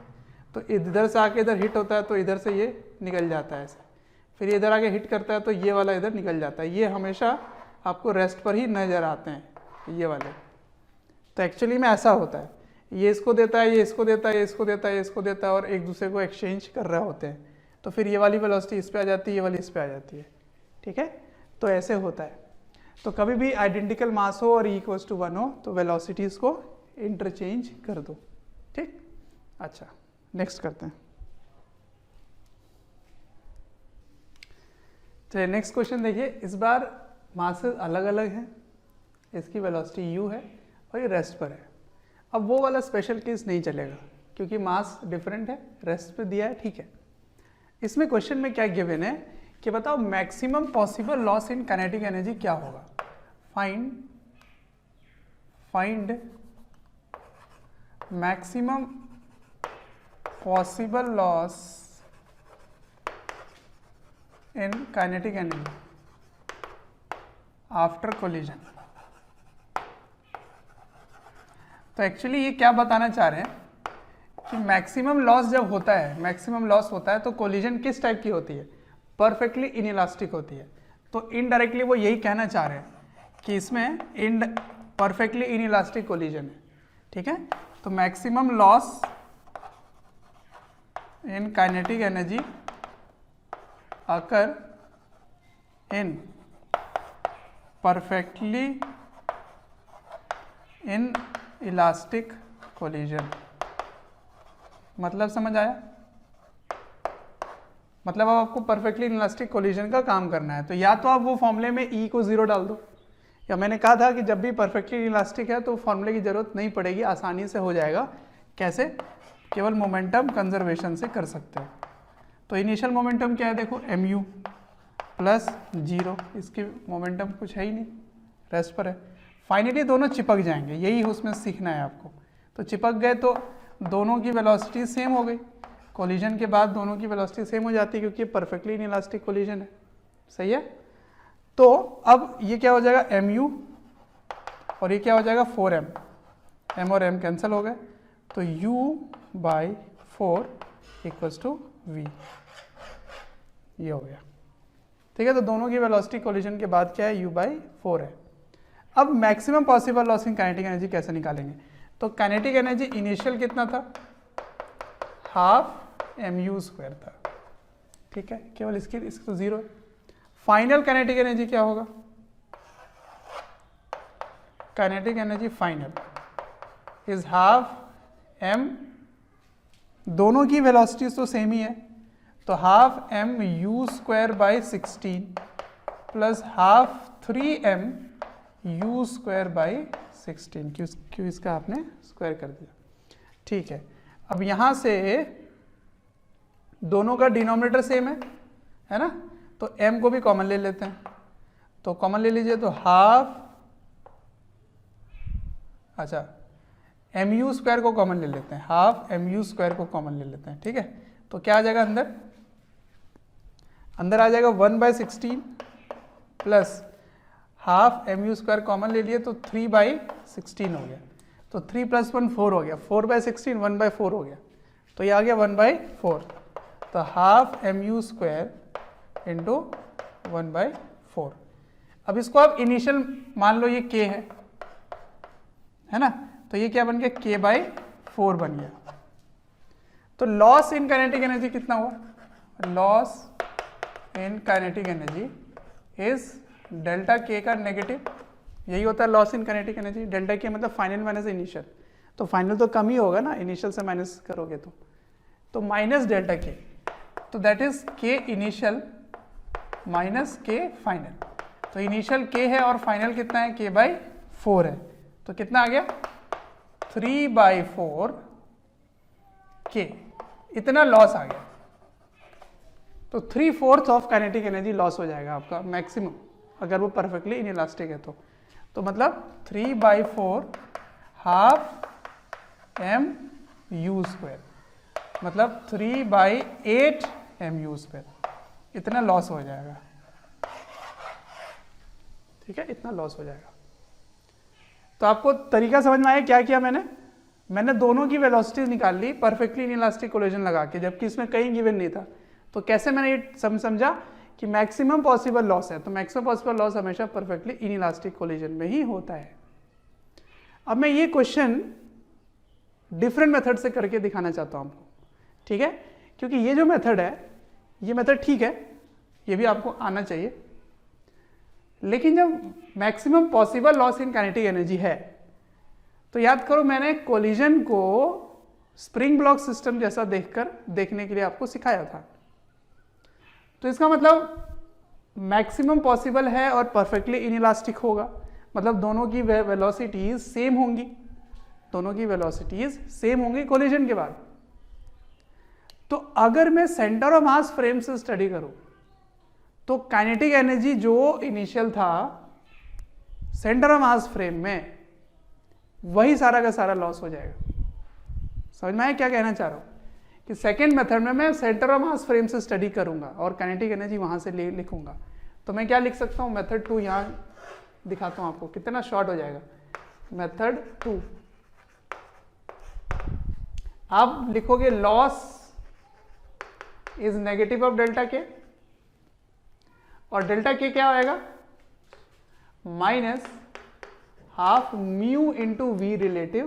तो इधर से आके इधर हिट होता है तो इधर से ये निकल जाता है ऐसे, फिर ये इधर आके हिट करता है तो ये वाला इधर निकल जाता है, ये हमेशा आपको रेस्ट पर ही नज़र आते हैं ये वाले। तो एक्चुअली में ऐसा होता है, ये इसको देता है, ये इसको देता है, ये इसको देता है, ये इसको देता है, और एक दूसरे को एक्सचेंज कर रहे होते हैं, तो फिर ये वाली वेलोसिटी इस पे आ जाती है, ये वाली इस पे आ जाती है। ठीक है, तो ऐसे होता है। तो कभी भी आइडेंटिकल मास हो और E = 1 हो तो वेलोसिटीज़ को इंटरचेंज कर दो। ठीक, अच्छा नेक्स्ट करते हैं। चलिए नेक्स्ट क्वेश्चन देखिए, इस बार मासेस अलग अलग हैं, इसकी वेलोसिटी u है और ये रेस्ट पर है। अब वो वाला स्पेशल केस नहीं चलेगा क्योंकि मास डिफरेंट है, रेस्ट पे दिया है, ठीक है। इसमें क्वेश्चन में क्या गिवन है कि बताओ maximum possible loss in kinetic energy क्या होगा। Find maximum possible loss in kinetic energy after collision. तो एक्चुअली ये क्या बताना चाह रहे हैं कि मैक्सिमम लॉस जब होता है, मैक्सिमम लॉस होता है तो कोलिजन किस टाइप की होती है, परफेक्टली इनइलास्टिक होती है। तो इनडायरेक्टली वो यही कहना चाह रहे हैं कि इसमें परफेक्टली इनइलास्टिक कोलिजन है। ठीक है, तो maximum loss in kinetic energy occur in perfectly in elastic collision. मतलब समझ आया? मतलब अब आपको परफेक्टली इलास्टिक कोलिजन का काम करना है, तो या तो आप वो फॉर्मूले में E को 0 डाल दो, या मैंने कहा था कि जब भी परफेक्टली इलास्टिक है तो फॉर्मूले की जरूरत नहीं पड़ेगी, आसानी से हो जाएगा। कैसे? केवल मोमेंटम कंजर्वेशन से कर सकते हो। तो इनिशियल मोमेंटम क्या है, देखो mu प्लस 0, इसकी मोमेंटम कुछ है ही नहीं, रेस्ट पर है। फाइनली दोनों चिपक जाएंगे, यही उसमें सीखना है आपको। तो चिपक गए तो दोनों की वेलोसिटी सेम हो गई, कोलिजन के बाद दोनों की वेलोसिटी सेम हो जाती है क्योंकि परफेक्टली इनइलास्टिक कोलिजन है। सही है, तो अब ये क्या हो जाएगा mu और ये क्या हो जाएगा 4m, m और m कैंसिल हो गए, तो u/4 = v, ये हो गया। ठीक है, तो दोनों की वेलोसिटी कोलिजन के बाद क्या है, u/4 है। अब maximum possible loss in kinetic energy कैसे निकालेंगे, तो काइनेटिक एनर्जी इनिशियल कितना था, ½ mu² था। ठीक है, केवल इसकी तो 0 है। फाइनल काइनेटिक एनर्जी क्या होगा, काइनेटिक एनर्जी फाइनल इज ½ दोनों की वेलोसिटीज तो सेम ही है, तो ½ mu²/16 प्लस ½ 3mu²/16, क्यों इसका आपने स्क्वायर कर दिया। ठीक है, अब यहां से दोनों का डिनोमिनेटर सेम है ना, तो m को भी कॉमन ले लेते हैं, तो कॉमन ले लीजिए, तो ½ अच्छा एम यू स्क्वायर को कॉमन ले लेते हैं, हाफ एम यू स्क्वायर को कॉमन ले लेते हैं, ठीक है। तो क्या आ जाएगा अंदर आ जाएगा 1/16 plus half M U square common ले लिए तो 3/16 हो गया। तो 3 + 1 4 हो गया, 4/16 1/4 हो गया, तो ये आ गया 1/4। तो half M U square into 1/4। अब इसको आप इनिशियल मान लो, ये k है ना, तो ये क्या बन गया, k/4 बन गया। तो लॉस इन काइनेटिक एनर्जी कितना हुआ, loss in kinetic energy is delta k का नेगेटिव, यही होता है loss in kinetic energy. Delta k मतलब फाइनल माइनस इनिशियल, तो फाइनल तो कम ही होगा ना, इनिशियल से माइनस करोगे तो माइनस डेल्टा k, तो that is k initial minus k final. तो इनिशियल k है और फाइनल कितना है, k/4 है, तो कितना आ गया 3/4 k, इतना लॉस आ गया। तो 3/4 ऑफ काइनेटिक एनर्जी लॉस हो जाएगा आपका मैक्सिमम, अगर वो परफेक्टली इनइलास्टिक है तो मतलब 3/4 हाफ एम यू स्क्वायर, मतलब 3/8 एम यू स्क्वायर, इतना लॉस हो जाएगा, ठीक है, इतना लॉस हो जाएगा। तो आपको तरीका समझ में आया क्या किया मैंने दोनों की वेलोसिटीज निकाल ली परफेक्टली इनइलास्टिक कोलिजन लगा के, जबकि इसमें कहीं गिवन नहीं था। तो कैसे मैंने ये समझा कि मैक्सिमम पॉसिबल लॉस है, तो मैक्सिमम पॉसिबल लॉस हमेशा परफेक्टली इनइलास्टिक कोलिजन में ही होता है। अब मैं ये क्वेश्चन डिफरेंट मेथड से करके दिखाना चाहता हूं आपको, ठीक है, क्योंकि ये जो मेथड है ये मेथड ठीक है, ये भी आपको आना चाहिए, लेकिन जब maximum possible loss in kinetic energy है तो याद करो मैंने कोलिजन को स्प्रिंग ब्लॉक सिस्टम जैसा देखने के लिए आपको सिखाया था। तो इसका मतलब मैक्सिमम पॉसिबल है और परफेक्टली इनइलास्टिक होगा, मतलब दोनों की वेलोसिटीज सेम होंगी, दोनों की वेलोसिटीज सेम होंगी कोलिजन के बाद। तो अगर मैं सेंटर ऑफ मास फ्रेम से स्टडी करूं तो काइनेटिक एनर्जी जो इनिशियल था सेंटर ऑफ मास फ्रेम में, वही सारा का सारा लॉस हो जाएगा। समझ में आया क्या कहना चाह रहा हूं, कि सेकेंड मेथड में मैं सेंटर ऑफ मास फ्रेम से स्टडी करूंगा और काइनेटिक एनर्जी वहां से लिखूंगा। तो मैं क्या लिख सकता हूं, मेथड 2 यहां दिखाता हूं आपको, कितना शॉर्ट हो जाएगा। मेथड 2 आप लिखोगे loss is negative of delta K, और डेल्टा के क्या आएगा, minus half mu into we relative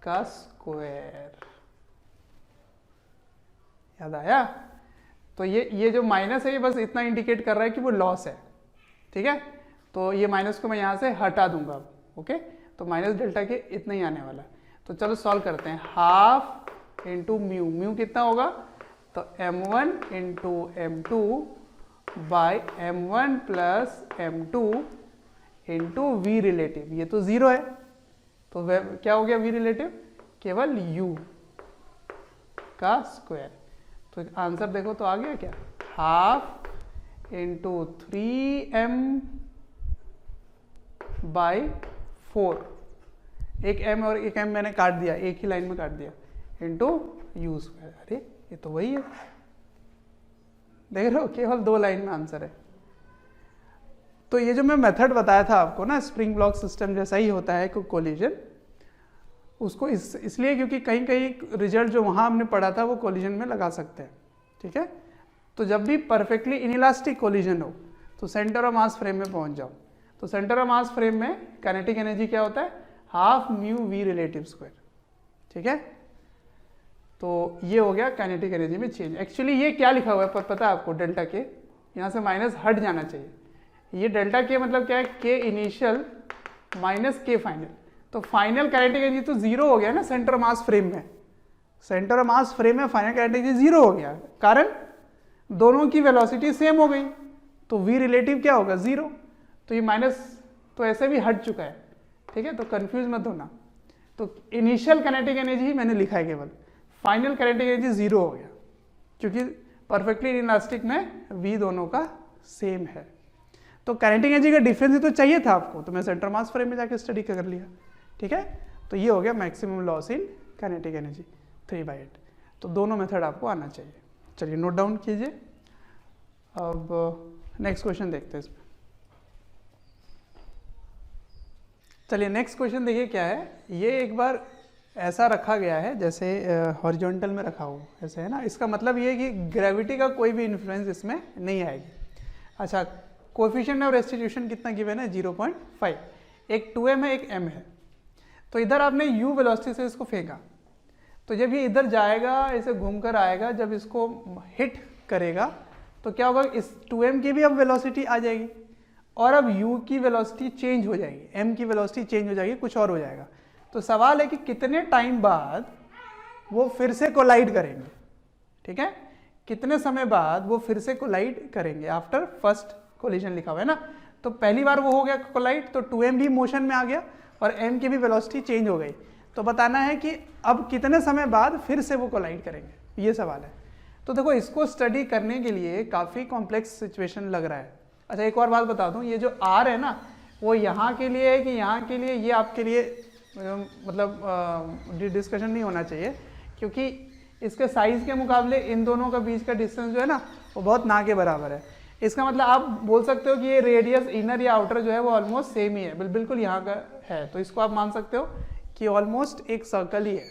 का स्क्वायर। याद आया? तो ये जो माइनस है ये बस इतना इंडिकेट कर रहा है कि वो लॉस है, ठीक है। तो ये माइनस को मैं यहां से हटा दूंगा, ओके। तो माइनस डेल्टा के इतना ही आने वाला है। तो चलो सॉल्व करते हैं। हाफ इंटू म्यू, म्यू कितना होगा, तो m1 into m2 by m1 plus m2 into we relative, ये तो 0 है, तो क्या हो गया वी रिलेटिव, केवल u का स्क्वायर। तो आंसर देखो तो आ गया क्या, हाफ इंटू 3m बाई 4, एक m और एक m मैंने काट दिया, एक ही लाइन में काट दिया, इंटू यू स्क्वायर। अरे ये तो वही है, देख रहे हो, केवल 2 लाइन में आंसर है। तो ये जो मैं मेथड बताया था आपको ना, स्प्रिंग ब्लॉक सिस्टम जैसा ही होता है कोलिजन, उसको इसलिए क्योंकि कहीं कहीं रिजल्ट जो वहां हमने पढ़ा था वो कोलिजन में लगा सकते हैं, ठीक है। तो जब भी परफेक्टली इनइलास्टिक कोलिजन हो तो सेंटर ऑफ मास फ्रेम में पहुंच जाओ। तो सेंटर ऑफ मास फ्रेम में काइनेटिक एनर्जी क्या होता है, half mu v relative square, ठीक है। तो ये हो गया काइनेटिक एनर्जी में चेंज। एक्चुअली ये क्या लिखा हुआ है पर पता है आपको, डेल्टा के, यहाँ से माइनस हट जाना चाहिए। ये डेल्टा के मतलब क्या है, के इनिशियल माइनस के फाइनल। तो फाइनल काइनेटिक एनर्जी तो 0 हो गया ना सेंटर ऑफ मास फ्रेम में, सेंटर ऑफ मास फ्रेम में फाइनल काइनेटिक एनर्जी 0 हो गया, कारण दोनों की वेलोसिटी सेम हो गई, तो वी रिलेटिव क्या होगा 0। तो ये माइनस तो ऐसे भी हट चुका है, ठीक है, तो कंफ्यूज मत होना। तो इनिशियल काइनेटिक एनर्जी ही मैंने लिखा है केवल, फाइनल काइनेटिक एनर्जी 0 हो गया, क्योंकि परफेक्टली इनइलास्टिक में वी दोनों का सेम है। तो काइनेटिक एनर्जी का डिफरेंस ही तो चाहिए था आपको, तो मैं सेंटर मास फ्रेम में जाके स्टडी कर लिया, ठीक है। तो ये हो गया maximum loss in kinetic energy 3/8। तो दोनों मेथड आपको आना चाहिए। चलिए नोट डाउन कीजिए। अब नेक्स्ट क्वेश्चन देखते हैं इसमें। चलिए नेक्स्ट क्वेश्चन देखिए क्या है। ये एक बार ऐसा रखा गया है जैसे हॉरिजॉन्टल में रखा हो ऐसे, है ना। इसका मतलब ये है कि ग्रेविटी का कोई भी इन्फ्लुएंस इसमें नहीं आएगी। अच्छा, कोएफिशिएंट ऑफ रेस्टिट्यूशन कितना गिवन है? 0.5। एक 2m है, एक m है। तो इधर आपने u वेलोसिटी से इसको फेंका, तो जब ये इधर जाएगा, ऐसे घूमकर आएगा, जब इसको हिट करेगा तो क्या होगा? इस 2m की भी अब वेलोसिटी आ जाएगी और अब u की वेलोसिटी चेंज हो जाएगी, m की वेलोसिटी चेंज हो जाएगी, कुछ और हो जाएगा। तो सवाल है कि कितने टाइम बाद वो फिर से कोलाइड करेंगे। ठीक है, कितने समय बाद वो फिर से कोलाइड करेंगे आफ्टर फर्स्ट कोलिजन लिखा हुआ है ना। तो पहली बार वो हो गया कोलाइड, तो 2m भी मोशन में आ गया और m की भी वेलोसिटी चेंज हो गई। तो बताना है कि अब कितने समय बाद फिर से वो कोलाइड करेंगे, ये सवाल है। तो देखो, इसको स्टडी करने के लिए काफ़ी कॉम्प्लेक्स सिचुएशन लग रहा है। अच्छा, एक और बात बता दूं, ये जो r है ना, वो यहाँ के लिए है कि यहाँ के लिए, ये आपके लिए मतलब डिस्कशन नहीं होना चाहिए, क्योंकि इसके साइज के मुकाबले इन दोनों का बीच का डिस्टेंस जो है ना, वो बहुत ना के बराबर है। इसका मतलब आप बोल सकते हो कि ये रेडियस इनर या आउटर जो है वो ऑलमोस्ट सेम ही है, बिल्कुल यहाँ का है। तो इसको आप मान सकते हो कि ऑलमोस्ट एक सर्कल ही है,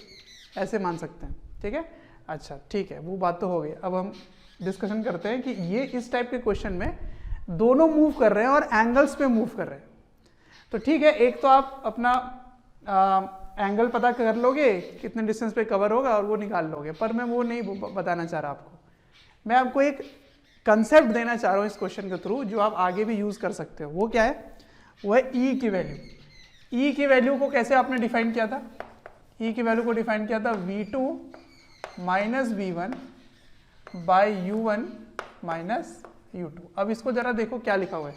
ऐसे मान सकते हैं। ठीक है, अच्छा ठीक है, वो बात तो हो गई। अब हम डिस्कशन करते हैं कि ये इस टाइप के क्वेश्चन में दोनों मूव कर रहे हैं और एंगल्स पे मूव कर रहे हैं। तो ठीक है, एक तो आप अपना एंगल पता कर लोगे कितने डिस्टेंस पे कवर होगा और वो निकाल लोगे, पर मैं वो नहीं बताना चाह रहा आपको। मैं आपको एक कंसेप्ट देना चाह रहा हूँ इस क्वेश्चन के थ्रू, जो आप आगे भी यूज कर सकते हो। वो क्या है? वो है ई की वैल्यू। ई की वैल्यू को कैसे आपने डिफाइन किया था? ई की वैल्यू को डिफाइन किया था v2 minus v1 by u1 minus u2। अब इसको जरा देखो क्या लिखा हुआ है।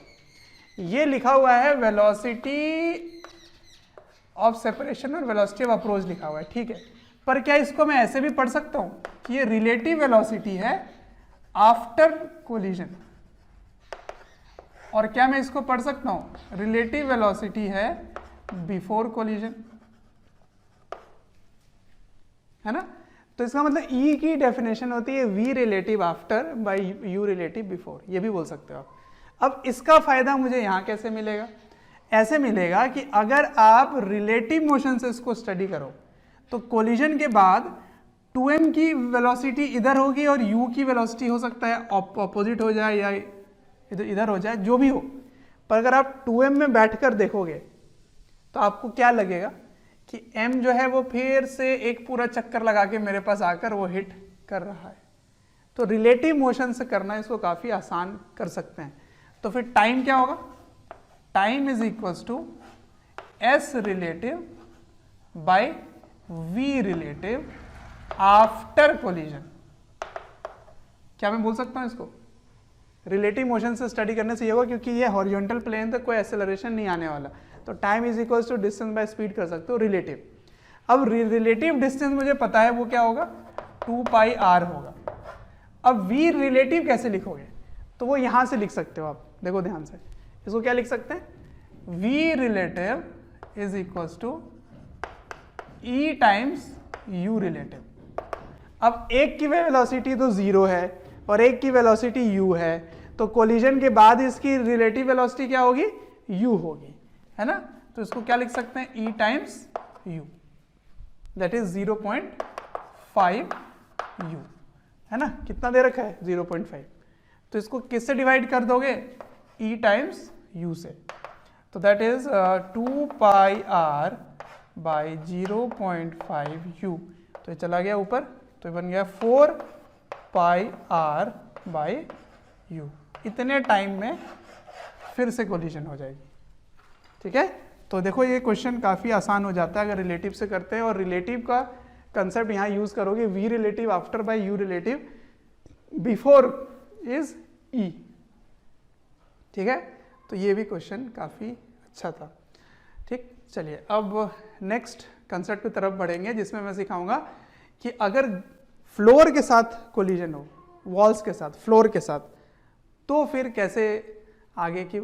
ये लिखा हुआ है वेलोसिटी ऑफ सेपरेशन और वेलोसिटी ऑफ अप्रोच लिखा हुआ है। ठीक है, पर क्या इसको मैं ऐसे भी पढ़ सकता हूं कि ये रिलेटिव वेलोसिटी है आफ्टर कोलिजन, और क्या मैं इसको पढ़ सकता हूं रिलेटिव वेलोसिटी है बिफोर कोलिजन, है ना। तो इसका मतलब ई की डेफिनेशन होती है v relative after by u relative before, ये भी बोल सकते हो आप। अब इसका फायदा मुझे यहां कैसे मिलेगा? ऐसे मिलेगा कि अगर आप रिलेटिव मोशन से इसको स्टडी करो तो कोलिजन के बाद 2m की वेलोसिटी इधर होगी और u की वेलोसिटी हो सकता है ऑपोजिट हो जाए या इधर हो जाए, जो भी हो। पर अगर आप 2m में बैठकर देखोगे तो आपको क्या लगेगा कि m जो है वो फिर से एक पूरा चक्कर लगा के मेरे पास आकर वो हिट कर रहा है। तो रिलेटिव मोशन से करना इसको काफ़ी आसान कर सकते हैं। तो फिर टाइम क्या होगा? Time is equals to s relative by v relative after collision. क्या मैं बोल सकता हूं इसको? रिलेटिव मोशन से स्टडी करने से ये होगा, क्योंकि ये हॉरिजॉन्टल प्लेन तक कोई एक्सेलरेशन नहीं आने वाला, तो time is equals to distance by speed कर सकते हो रिलेटिव। अब रिलेटिव डिस्टेंस मुझे पता है वो क्या होगा, 2πr होगा। अब v रिलेटिव कैसे लिखोगे? तो वो यहां से लिख सकते हो आप, देखो ध्यान से। इसको क्या लिख सकते हैं? v relative is equals to e times u relative. अब एक की वेलोसिटी तो 0 है और एक की वेलोसिटी u है, तो कोलिजन के बाद इसकी रिलेटिव वेलोसिटी क्या होगी? u होगी, है ना। तो इसको क्या लिख सकते हैं? e times u, that is 0.5 u, है ना। कितना दे रखा है? 0.5। तो इसको किससे डिवाइड कर दोगे? e टाइम्स u से। तो that is 2πr by 0.5 u। तो ये चला गया ऊपर, तो ये बन गया 4πr बाई u। इतने टाइम में फिर से कोलिजन हो जाएगी। ठीक है, तो देखो ये क्वेश्चन काफ़ी आसान हो जाता है अगर रिलेटिव से करते हैं, और रिलेटिव का कंसेप्ट यहाँ यूज़ करोगे, v relative after by u relative before is e। ठीक है, तो ये भी क्वेश्चन काफ़ी अच्छा था। ठीक, चलिए अब नेक्स्ट कंसेप्ट की तरफ बढ़ेंगे, जिसमें मैं सिखाऊंगा कि अगर फ्लोर के साथ कोलिजन हो, वॉल्स के साथ, फ्लोर के साथ, तो फिर कैसे आगे की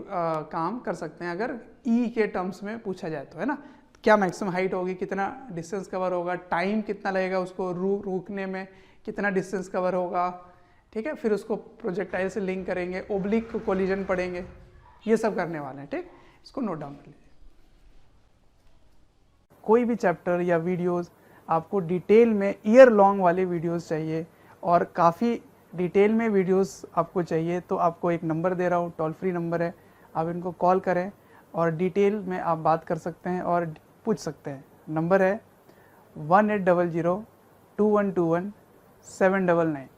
काम कर सकते हैं अगर ई के टर्म्स में पूछा जाए तो, है ना। क्या मैक्सिमम हाइट होगी, कितना डिस्टेंस कवर होगा, टाइम कितना लगेगा उसको रुकने में, कितना डिस्टेंस कवर होगा, ठीक है। फिर उसको प्रोजेक्टाइल से लिंक करेंगे, ओब्लिक को कोलिजन पढ़ेंगे, ये सब करने वाले हैं, ठीक। इसको नोट डाउन कर लीजिए। कोई भी चैप्टर या वीडियोस आपको डिटेल में ईयर लॉन्ग वाले वीडियोस चाहिए और काफ़ी डिटेल में वीडियोस आपको चाहिए तो आपको एक नंबर दे रहा हूँ, टोल फ्री नंबर है, आप इनको कॉल करें और डिटेल में आप बात कर सकते हैं और पूछ सकते हैं। नंबर है 1800-2121-799।